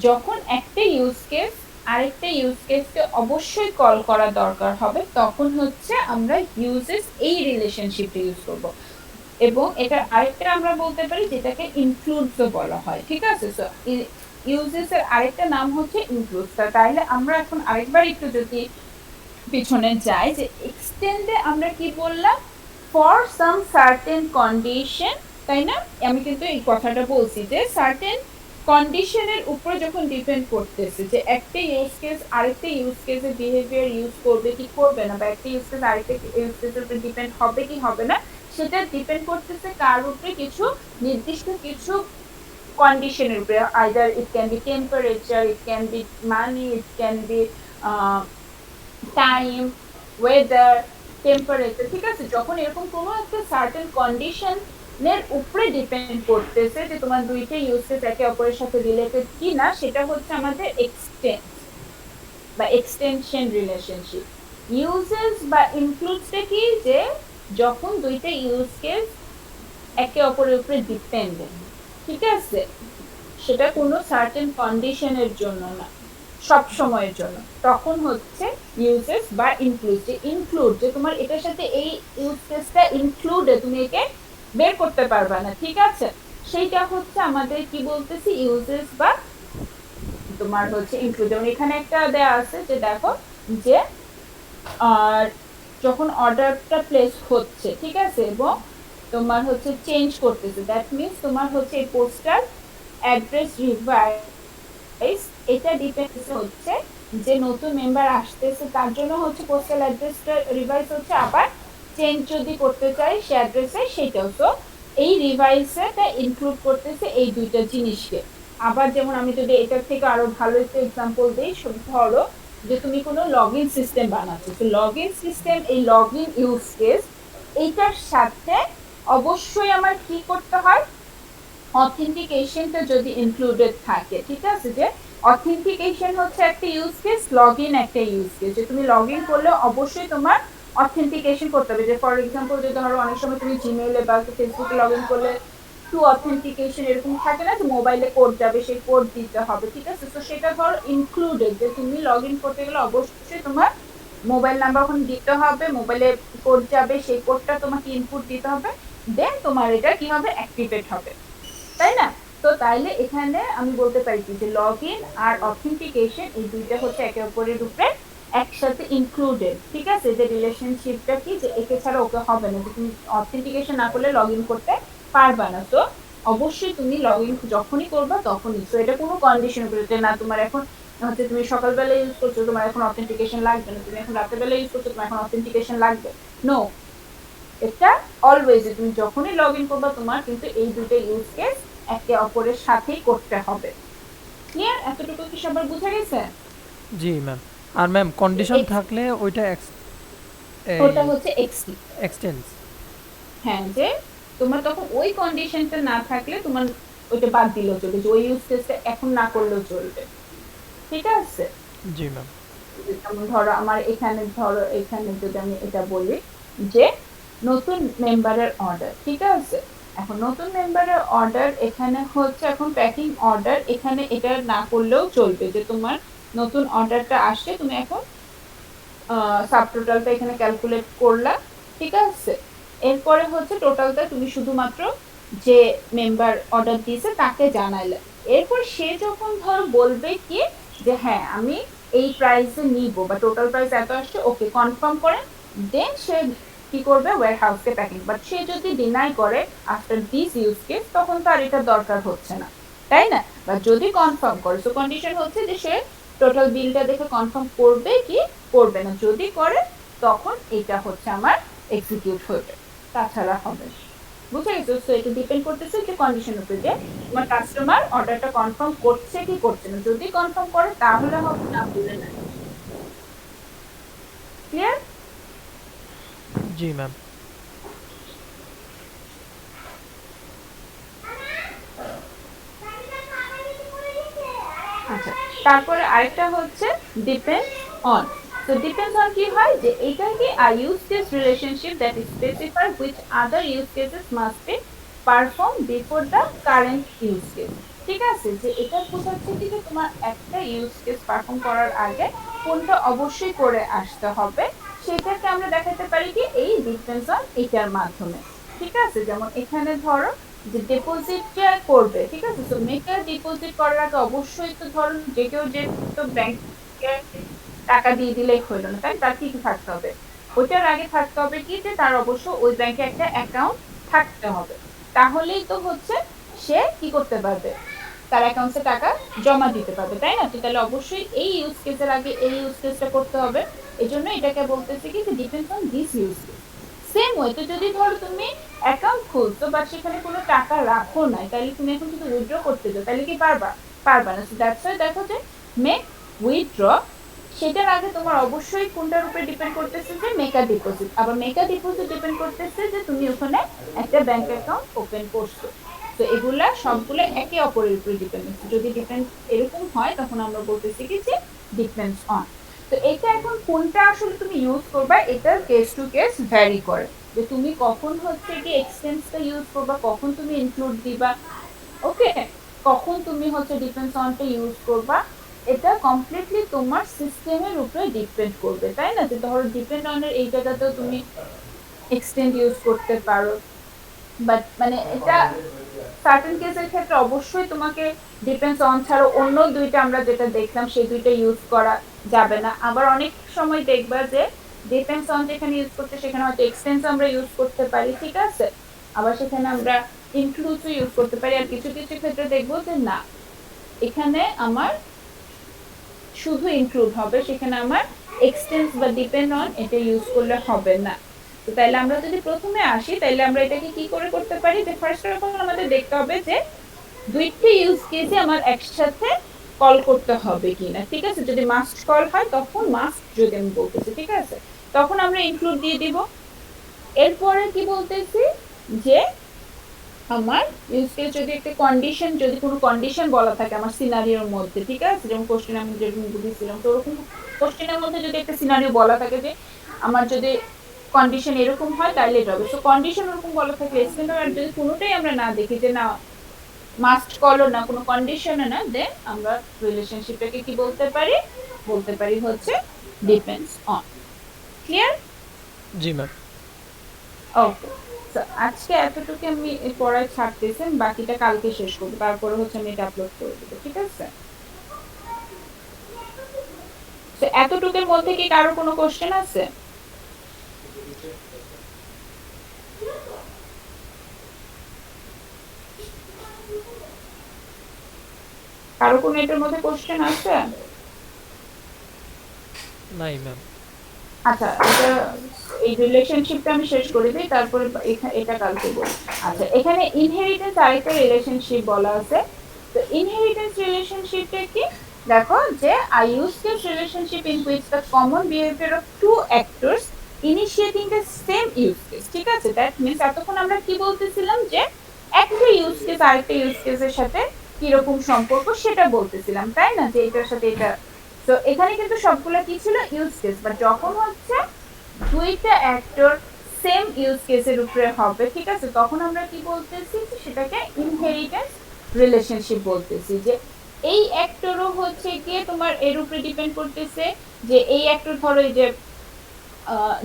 যখন একটা ইউজ কেস আরেকটা ইউজ কেসকে অবশ্যই কল করা দরকার হবে তখন হচ্ছে আমরা ইউজেস এই রিলেশনশিপটা ইউজ করব, এবং এটা আরেকটা আমরা বলতে পারি যেটাকে ইনক্লুডস বলা হয়, ঠিক আছে? সো ইউজেস এর আরেকটা নাম হচ্ছে ইনক্লুডস। তাহলে আমরা এখন আরেকবার একটু যদি পিছনে যাই, যে এক্সটেন্ডে আমরা কি বললাম, ফর সাম সার্টেন কন্ডিশন, তাই না? আমি কিন্তু এই কথাটা বলছি যে সার্টেন কন্ডিশনের উপরে যখন ডিপেন্ড করতেছে যে একটা ইউজ কেস আরেকটা ইউজ কেসের বিহেভিয়ার ইউজ করবে কি করবে না, বা একটা ইউজ কেস আরেকটা ইউজ কেসের উপরে ডিপেন্ড হবে কি হবে না, সেটা ডিপেন্ড করতেছে কার উপরে, কিছু নির্দিষ্ট কিছু কন্ডিশনের উপরে। Either it can be temperature, it can be money, it can be time, weather, temperature, ঠিক আছে? যখন এরকম কোনো একটা সার্টেন কন্ডিশনের উপরে ডিপেন্ড করতেছে যে তোমার দুইটা ইউজেস একে অপরের সাথে রিলেটেড কি না, সেটা হচ্ছে আমাদের এক্সটেন্স বা এক্সটেনশন রিলেশনশিপ। ইউজেস বা ইনক্লুডসটা কি, যে যখন দুইটা ইউজ কেস একে অপরের উপরে ডিপেন্ডেন্ট, ঠিক আছে? সেটা কোনো সার্টেন কন্ডিশনের জন্য না, সব সময়ের জন্য, তখন হচ্ছে ইউজেস বা ইনক্লুড। যে ইনক্লুড যে তোমার এটার সাথে এই ইউজ কেসটা ইনক্লুডে তুমি একে বের করতে পারবা না, ঠিক আছে? সেইটা হচ্ছে আমাদের কি বলতেছি ইউজেস বা তোমার হচ্ছে ইনক্লুড। যেমন এখানে একটা দেয়া আছে যে দেখো যে আর যখন অর্ডারটা প্লেস হচ্ছে, ঠিক আছে, এবং তোমার হচ্ছে চেঞ্জ করতেছে, দ্যাট মিনস তোমার হচ্ছে এই পোস্টার অ্যাড্রেস রিভাইস, এটা ডিপেন্ড হচ্ছে যে নতুন মেম্বার আসতেছে তার জন্য হচ্ছে পোস্টাল অ্যাড্রেসটা রিভাইস হচ্ছে, আবার চেঞ্জ যদি করতে চাই সে অ্যাড্রেসে সেটাও। তো এই রিভাইসটা ইনক্লুড করতেছে এই দুইটা জিনিসকে। আবার যেমন আমি যদি এটার থেকে আরো ভালো একটা এক্সাম্পল দিই, ধরো যে তুমি কোনো লগ ইন সিস্টেম বানাচ্ছো, তো লগ ইন সিস্টেম এই লগ ইন ইউজ কেস এইটার সাথে অবশ্যই আমার কি করতে হয়, অথেন্টিকেশনটা যদি ইনক্লুডেড থাকে, ঠিক আছে? যে অথেন্টিকেশন হচ্ছে একটা ইউজ কেস, লগ ইন একটা ইউজ কেস। যে তুমি লগ ইন করলে অবশ্যই তোমার অথেন্টিকেশন করতে হবে। যে ফর এক্সাম্পল যে ধরো অনেক সময় তুমি জিমেইলে বা ফেসবুকে লগ ইন করলে টু অথেন্টিকেশন এরকম থাকে না, যে মোবাইলে কোড যাবে সেই কোড দিতে হবে, ঠিক আছে? তো সেটা ধরো ইনক্লুডেড, যে তুমি লগ ইন করতে গেলে অবশ্যই তোমার মোবাইল নাম্বার ওখানে দিতে হবে, মোবাইলে কোড যাবে সেই কোডটা তোমাকে ইনপুট দিতে হবে, দেন তোমার এটা কি হবে, অ্যাক্টিভেট হবে, তাই না? তো তাইলে এখানে আমি বলতে পারি কি যে লগ ইন আর অথেন্টিকেশন এই দুইটা হচ্ছে একে অপরের উপরে একসাথে ইনক্লুডেড, ঠিক আছে? যে রিলেশনশিপটা কি, যে একে ছাড়া ওকে হবে না, যে তুমি অথেন্টিকেশন না করলে লগ ইন করতে পারবা না। তো অবশ্যই তুমি লগ ইন যখনই করবা তখনই, তো এটা কোনো কন্ডিশন উপরে যে না তোমার এখন হচ্ছে তুমি সকালবেলা ইউজ করছো তোমার এখন অথেন্টিকেশন লাগবে না, তুমি এখন রাতের ইউজ করছো তোমার এখন অথেন্টিকেশন লাগবে, নো। এটা অলওয়েজ তুমি যখনই লগ ইন করবা তোমার কিন্তু এই দুটো ইউজ কেস একে অপরের সাথেই করতে হবে। ক্লিয়ার? এতটুকু কি সবার বুঝা গেছে? জি ম্যাম। আর ম্যাম কন্ডিশন Ex- থাকলে ওইটা ওটা হচ্ছে এক্সটি। এক্সটেন্স। হ্যাঁ, যে তোমার তখন ওই কন্ডিশনটা না থাকলে তোমার ওইটা বাদ দিলেও চলবে, যে ওই ইউজ কেসটা এখন না করলেও চলবে। ঠিক আছে? জি ম্যাম। যেমন ধরো আমার এখানে, ধরো এখানে যদি আমি এটা বলি যে নতুন মেম্বারের অর্ডার, ঠিক আছে? এখন নতুন মেম্বারের অর্ডার এখানে হচ্ছে এখন প্যাকিং অর্ডার, এখানে এটা না করলেও চলবে, যে তোমার নতুন অর্ডারটা আসছে, তুমি এখন সাব টোটালটা এখানে ক্যালকুলেট করলা, ঠিক আছে? এরপরে হচ্ছে টোটালটা তুমি শুধুমাত্র যে মেম্বার অর্ডার দিয়েছে তাকে জানাইলে, এরপর সে যখন ধর বলবে কি যে হ্যাঁ আমি এই প্রাইসে নিব বা টোটাল প্রাইস এত আসছে, ওকে কনফার্ম করে দেন সে কি করবে, ওয়্যার হাউসকে প্যাকিং। বাট সে যদি ডিনাই করে আফটার দিস ইউজ কেস, তখন তো আর এটা দরকার হচ্ছে না, তাই না? বা যদি কনফার্ম করে, সো কন্ডিশন হচ্ছে যে সে টোটাল বিলটা দেখে কনফার্ম করবে কি করবে না, যদি করে তখন এটা হচ্ছে আমার এক্সিকিউট হবে, তাছাড়া হবে না। বুঝে গেছো? সো এটা ডিপেন্ড করতেছে যে কন্ডিশন উপরে, যে তোমার কাস্টমার অর্ডারটা কনফার্ম করছে কি করছে না, যদি কনফার্ম করে তাহলে হবে, না হলে না। ক্লিয়ার? জি ম্যাম। আচ্ছা, তারপরে আরেকটা হচ্ছে ডিপেন্ড অন। তো ডিপেন্ডস অন কি হয়, যে এটা কি a use case relationship that specify which other use cases must be perform before the current use case. ঠিক আছে? যে এটা বোঝাচ্ছে কি যে তোমার একটা ইউজ কেস পারফর্ম করার আগে কোনটা অবশ্যই করে আসতে হবে, সেটাকে আমরা দেখাতে পারি কি এই ডিপেন্ডস অন এটার মাধ্যমে। ঠিক আছে? যেমন এখানে ধরো যে ডিপোজিটটা করবে, ঠিক আছে? তো মেকার ডিপোজিট করার আগে অবশ্যই তো ধরুন যে কেউ যে তো ব্যাংকে টাকা দিয়ে দিলেই হইলো না, তাই তার কি কি থাকতে হবে, ওইটার আগে থাকতে হবে কি যে তার অবশ্য ওই ব্যাংকে একটা অ্যাকাউন্ট থাকতে হবে, তাহলেই তো হচ্ছে সে কি করতে পারবে, তার অ্যাকাউন্টে টাকা জমা দিতে পারবে, তাই না? তো তাহলে অবশ্যই এই ইউজ কেসের আগে এই ইউজ কেসটা করতে হবে। এই জন্য এটাকে বলতেছে কি যে depends on this use case. Same way তো যদি ধরো তুমি অ্যাকাউন্ট খুলছো বাট সেখানে কোনো টাকা রাখো নাই, তাহলে তুমি এখন যদি উইথড্র করতে যাও তাহলে কি পারবা? পারবা না। সো দ্যাটস ওয়াই দেখো যে মেক উইথড্র, সেটার আগে তোমার অবশ্যই কোনটার উপরে ডিপেন্ড করতেছে, যে মেকা ডিপোজিট। আবার মেকা ডিপোজিট ডিপেন্ড করতেছে যে তুমি ওখানে একটা ব্যাংক অ্যাকাউন্ট ওপেন করছো। তো এগুলা সবগুলো একে অপরের উপরে ডিপেন্ড। যদি ডিপেন্ড এরকম হয় তখন আমরা বলতেছি কি যে ডিপেন্ডস অন। তো এটা এখন কোনটা আসলে তুমি ইউজ করবা, এটার কেস টু কেস ভ্যারি করে, যে তুমি কখন হচ্ছে কি এক্সটেন্সটা ইউজ করবা, কখন তুমি ইনক্লুড দিবা, ওকে, কখন তুমি হচ্ছে ডিপেন্ডস অনটা ইউজ করবা, এটা কমপ্লিটলি তোমার সিস্টেমের উপরে ডিপেন্ড করবে, তাই না? যে ধরো ডিপেন্ড অনের এই জায়গাতেও তুমি এক্সটেন্ড ইউজ করতে পারো, বাট মানে এটা সার্টেন কেসের ক্ষেত্রে অবশ্যই তোমাকে ডিপেন্ডস অন ছাড়া অন্য দুইটা আমরা যেটা দেখলাম সেই দুইটা ইউজ করা যাবে না। আবার অনেক সময় দেখবা যে ডিপেন্ডস অন যেখানে ইউজ করতে সেখানে হয়তো এক্সটেন্স আমরা ইউজ করতে পারি, ঠিক আছে? আবার সেখানে আমরা ইনক্লুডও ইউজ করতে পারি, আর কিছু কিছু ক্ষেত্রে দেখবো যে না, এখানে আমার শুধু ইনক্লুড হবে, সেখানে আমার এক্সটেন্স বা ডিপেন্ড অন এটা ইউজ করলে হবে না। তো তাইলে আমরা যদি প্রথমে আসি তাইলে আমরা এটাকে কি করে করতে পারি, যে ফার্স্ট অফ অল আমাদের দেখতে হবে যে দুইটা ইউজ কেসে আমার একসাথে কল করতে হবে কিনা, ঠিক আছে? যদি মাস্ট কল হয় তখন মাস্ট, যদি আমি বলতেছি, ঠিক আছে, তখন আমরা ইনক্লুড দিয়ে দিব। এরপরে কি বলতেছি, যে আমার ইউজ কেস যদি একটা কন্ডিশন, যদি কোনো কন্ডিশন বলা থাকে আমার সিনারিওর মধ্যে, ঠিক আছে, যেমন কোশ্চেন আমি যেরকম বুঝেছিলাম, তো ওরকম কোশ্চেনের মধ্যে যদি একটা সিনারিও বলা থাকে যে আমার যদি কন্ডিশন এরকম হয় তাহলে এটা হবে। সো কন্ডিশন ওরকম বলা থাকলে এক্সটেন্ড, আর যদি কোনোটাই আমরা না দেখি যে না মাস্ট কলও না কোনো কন্ডিশনও না, দেন আমরা রিলেশনশিপটাকে কি বলতে পারি, বলতে পারি হচ্ছে ডিপেন্ডস অন। ক্লিয়ার? জি ম্যাম। ওকে, তো আজকে এতটুকু আমি পড়ায় ছাড়তেছেন, বাকিটা কালকে শেষ করবো, তারপরে হচ্ছে আমি এটা আপলোড করে দেবো, ঠিক আছে? তো এতটুকুর মধ্যে কি কারো কোনো কোশ্চেন আছে? কারো কোনো এটার মধ্যে কোশ্চেন আছে? নাই ম্যাম। আচ্ছা, এটা এই রিলেশনশিপটা আমি শেষ করে দিই, তারপরে এটা কালকে বলি। আচ্ছা, এখানে ইনহেরিটেন্স আরেকটা রিলেশনশিপ বলা আছে। তো ইনহেরিটেন্স রিলেশনশিপটা কি, দেখো যে I use this relationship in which the common behavior of two actors initiating the same use case, ঠিক আছে? দ্যাট মিন্স এতক্ষণ আমরা কি বলতেছিলাম যে একটা ইউজ কেস আরেকটা ইউজ কেসের সাথে কিরকম সম্পর্ক সেটা বলতেছিলাম, তাই না? যে এটার সাথে এটা, তো এখানে কিন্তু সবগুলো কি ছিল ইউজ কেস, বাট যখন হচ্ছে দুইটা অ্যাক্টর সেম ইউজ কেসের উপরে হবে, ঠিক আছে, তখন আমরা কি বলতেছি সেটাকে ইনহেরিটেন্স রিলেশনশিপ বলতেছি। যে এই অ্যাক্টরও হচ্ছে গিয়ে তোমার এর উপরে ডিপেন্ড করতেছে যে এই অ্যাক্টর ধরো এই যে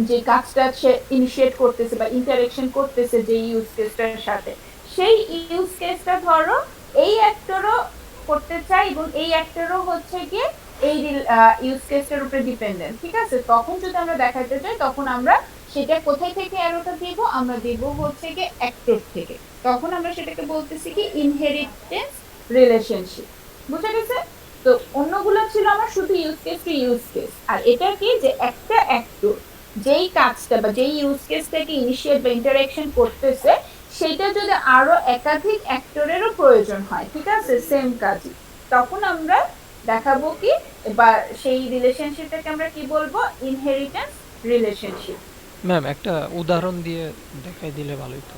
যে কাজটা সে ইনিশিয়েট করতেছে বা ইন্টারেকশন করতেছে যে ইউজ কেসটার সাথে, সেই ইউজ কেসটা ধরো এই অ্যাক্টরও করতে চায় এবং এই অ্যাক্টরও হচ্ছে গিয়ে এই ইউজ কেসটার উপরে ডিপেন্ডেন্ট, ঠিক আছে। তখন যদি আমরা দেখাতে চাই তখন আমরা সেটা কোথায় থেকে অ্যারোটা দিব, আমরা দিব হচ্ছে গিয়ে অ্যাক্টর থেকে, তখন আমরা সেটাকে বলতেছি কি ইনহেরিটেন্স রিলেশনশিপ। বুঝা গেছে? তো অন্যগুলো ছিল আমার শুধু use case to use case, আর এটা কি যে একটা অ্যাক্টর যেই কাজটা বা যেই ইউজ কেসটাকে ইনিশিয়েট বা ইন্টারেকশন করতেছে সেটা যদি আরো একাধিক অ্যাক্টরেরও প্রয়োজন হয়, ঠিক আছে, সেম কাজই, তখন আমরা দেখাবো কি বা সেই রিলেশনশিপটাকে আমরা কি বলবো, ইনহেরিটেন্স রিলেশনশিপ। ম্যাম একটা উদাহরণ দিয়ে দেখাই দিলে ভালোই তো।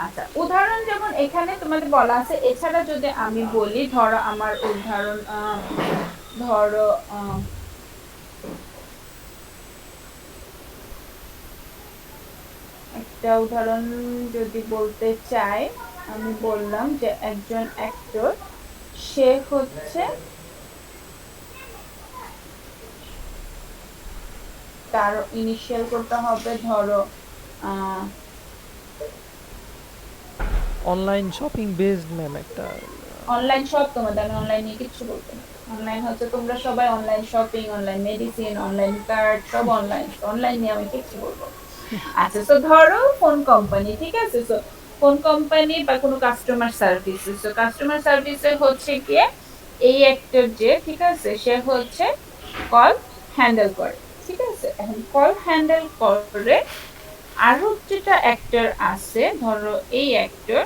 আচ্ছা, উদাহরণ যেমন এখানে তোমাদের বলা আছে, এছাড়া যদি আমি বলি, ধরো আমার উদাহরণ ধরো একটা উদাহরণ যদি বলতে চাই, আমি বললাম যে একজন অ্যাক্টর সে হচ্ছে তার ইনিশিয়াল করতে হবে ধরো অনলাইন শপিং বেসড ম্যাম একটা। অনলাইন শপ, তোমাদের আমি অনলাইন নিয়ে কিছু বলবো না, অনলাইন হচ্ছে তোমরা সবাই online shopping, online medicine, online card, সব অনলাইন, অনলাইন নিয়ে আমি কিছু বলবো। আচ্ছা, তো ধরো ফোন কোম্পানি, ঠিক আছে, তো ফোন কোম্পানি বা কোনো কাস্টমার সার্ভিস, তো কাস্টমার সার্ভিসে হচ্ছে গিয়ে এই অ্যাক্টর যে, ঠিক আছে, সে হচ্ছে কল হ্যান্ডেল করে, ঠিক আছে। এখন কল হ্যান্ডেল করে আরো যেটা অ্যাক্টর আছে, ধরো এই অ্যাক্টর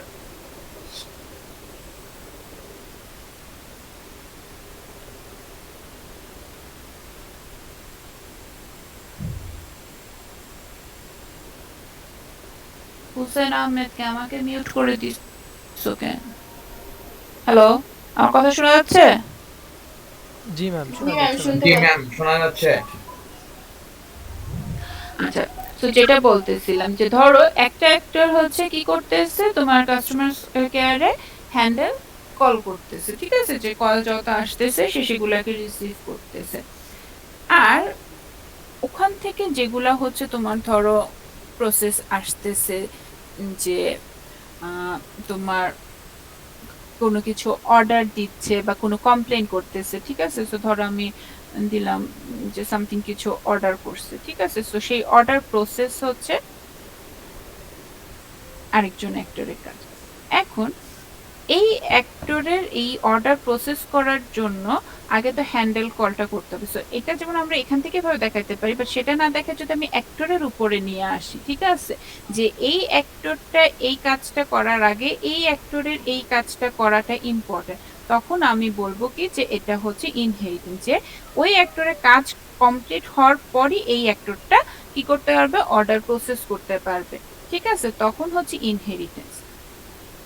হুসেন আহমেদকে আমাকে মিউট করে দিছো কেন? হ্যালো, আমার কথা শোনা যাচ্ছে? জি ম্যাম জি শোনা ম্যাম যাচ্ছে ম্যাম। শুনতে জি পাচ্ছি। ম্যাম শোনা যাচ্ছে। আচ্ছা, তো যেটা বলতেছিলাম যে ধরো একটা অ্যাক্টর হচ্ছে কি করতেছে, তোমার কাস্টমার কেয়ারে হ্যান্ডেল কল করতেছে, ঠিক আছে, যে কল যত আসতেছে সে সেগুলাকে রিসিভ করতেছে, আর ওখান থেকে যেগুলা হচ্ছে তোমার ধরো প্রসেস আসতেছে, যে আহ, তোমার কোনো কিছু অর্ডার দিচ্ছে বা কোনো কমপ্লেন করতেছে, ঠিক আছে, তো ধরো আমি দিলাম যে সামথিং কিছু অর্ডার করছে, ঠিক আছে, তো সেই অর্ডার প্রসেস হচ্ছে আরেকজন অ্যাক্টরের কাজ। এখন এই অ্যাক্টরের এই অর্ডার প্রসেস করার জন্য আগে তো হ্যান্ডেল কলটা করতে হবে, সো এটা যেমন আমরা এখান থেকে ভাবে দেখাতে পারি, বাট সেটা না দেখে যদি আমি অ্যাক্টরের উপরে নিয়ে আসি, ঠিক আছে, যে এই অ্যাক্টরটা এই কাজটা করার আগে এই অ্যাক্টরের এই কাজটা করাটা ইম্পর্টেন্ট, তখন আমি বলবো কি যে এটা হচ্ছে ইনহেরিটেন্স, যে ওই অ্যাক্টরের কাজ কমপ্লিট হওয়ার পরই এই অ্যাক্টরটা কি করতে পারবে, অর্ডার প্রসেস করতে পারবে, ঠিক আছে, তখন হচ্ছে ইনহেরিটেন্স।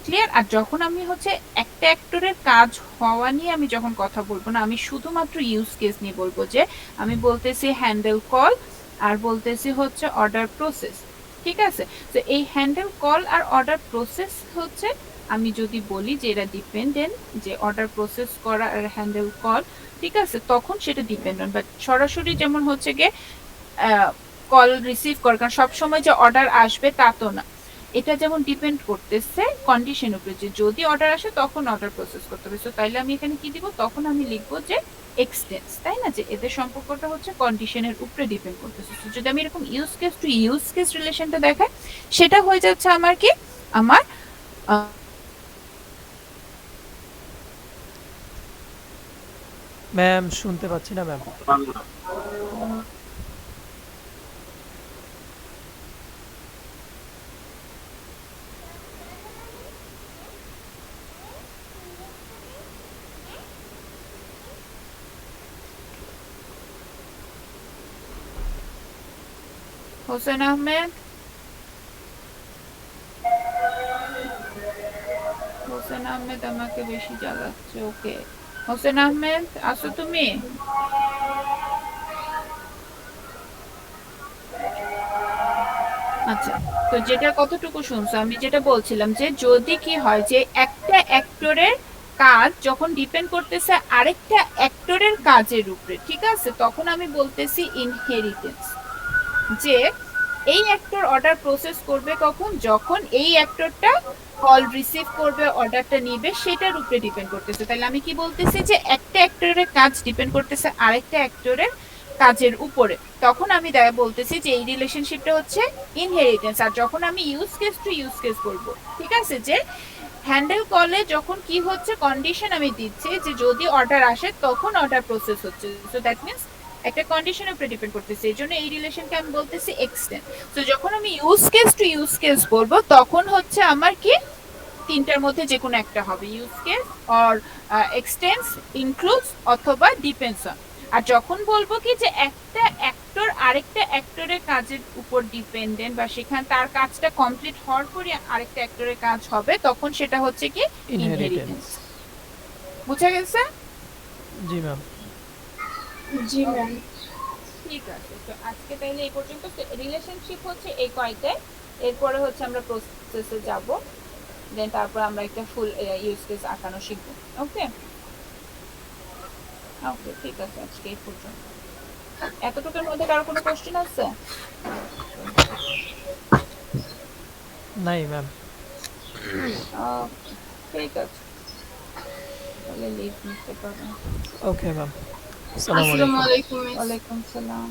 ক্লিয়ার? আর যখন আমি হচ্ছে একটা অ্যাক্টরের কাজ হওয়া নিয়ে আমি যখন কথা বলবো না, আমি শুধুমাত্র ইউজ কেস নিয়ে বলবো, যে আমি বলতেছি হ্যান্ডেল কল আর বলতেছি হচ্ছে অর্ডার প্রসেস, ঠিক আছে, তো এই হ্যান্ডেল কল আর অর্ডার প্রসেস হচ্ছে, আমি যদি বলি যে এরা ডিপেন্ডেন্ট, যে অর্ডার প্রসেস করা আর হ্যান্ডেল কল, ঠিক আছে, তখন সেটা ডিপেন্ডেন্ট, বাট সরাসরি যেমন হচ্ছে গিয়ে কল রিসিভ করে, কারণ সবসময় যে অর্ডার আসবে তা তো না, এটা যেমন ডিপেন্ড করতেছে কন্ডিশন উপরে, যে যদি অর্ডার আসে তখন অর্ডার প্রসেস করতে হবে, সো তাইলে আমি এখানে কি দিব, তখন আমি লিখবো যে এক্সটেন্স, তাই না, যে এদের সম্পর্কটা হচ্ছে কন্ডিশনের উপরে ডিপেন্ড করতেছে। So যদি আমি এরকম use case to use case রিলেশনটা দেখাই, সেটা হয়ে যাচ্ছে আমার কি, আমার ম্যাম শুনতে পাচ্ছি না ম্যাম। হোসেন আহমেদ, হোসেন আহমেদ আমাকে বেশি জ্বালাচ্ছে। ওকে, হোসেন আহমেদ আসো তুমি? আচ্ছা, তো যেটা কতটুকু শুনছো, আমি যেটা বলছিলাম যে যদি কি হয় যে একটা অ্যাক্টরের কাজ যখন ডিপেন্ড করতেছে আরেকটা অ্যাক্টরের কাজের উপরে, ঠিক আছে, তখন আমি বলতেছি ইনহেরিটেন্স। যে এই অ্যাক্টর অর্ডার প্রসেস করবে কখন, যখন এই অ্যাক্টরটা কল রিসিভ করবে, অর্ডারটা নিবে, সেটার উপরে ডিপেন্ড করতেছে। তাহলে আমি কি বলতেছি যে একটা অ্যাক্টরের কাজ ডিপেন্ড করতেছে আরেকটা অ্যাক্টরের কাজের উপরে, তখন আমি বলতেছি যে এই রিলেশনশিপটা হচ্ছে ইনহেরিটেন্স। আর যখন আমি use case to use case বলবো, ঠিক আছে, যে হ্যান্ডেল কলে যখন কি হচ্ছে কন্ডিশন আমি দিচ্ছি যে যদি অর্ডার আসে তখন অর্ডার প্রসেস হচ্ছে, সো দ্যাট মিন্স একটা কন্ডিশনের উপরে ডিপেন্ড করতেছে, এই জন্য এই রিলেশনকে আমি বলতেছি এক্সটেন্ড। তো যখন আমি use case to use case বলবো তখন হচ্ছে আমার কি তিনটার মধ্যে যে কোনো একটা হবে, ইউজ কেস অর এক্সটেন্স, ইনক্লুডস অথবা ডিপেন্ডস অন। আর যখন বলবো কি যে একটা অ্যাক্টর আরেকটা অ্যাক্টরের কাজের উপর ডিপেন্ডেন্ট বা সেখানে তার কাজটা কমপ্লিট হওয়ার পরে আরেকটা অ্যাক্টরের কাজ হবে, তখন সেটা হচ্ছে কি ইনহেরিটেন্স। ইনহেরিটেন্স। বুঝা গেছে? জি ম্যাম। জি ম্যাম। ঠিক আছে, তো আজকে তাইলে এই পর্যন্ত। রিলেশনশিপ হচ্ছে এই কয়টায়, এরপরে হচ্ছে আমরা প্রসেসে যাব, দেন তারপর আমরা একটা ফুল ইউজ কেস আঁকানো শিখবো। ওকে ওকে, ঠিক আছে, আজকে এই পর্যন্ত। এতটুকুর মধ্যে কারো কোনো কোশ্চেন আছে? নাই ম্যাম। ঠিক আছে, তাহলে লিভ নিতে পারবেন। Okay ma'am. আসসালামু আসসালামু আলাইকুম। আলাইকুম। ওয়ালাইকুম সালাম।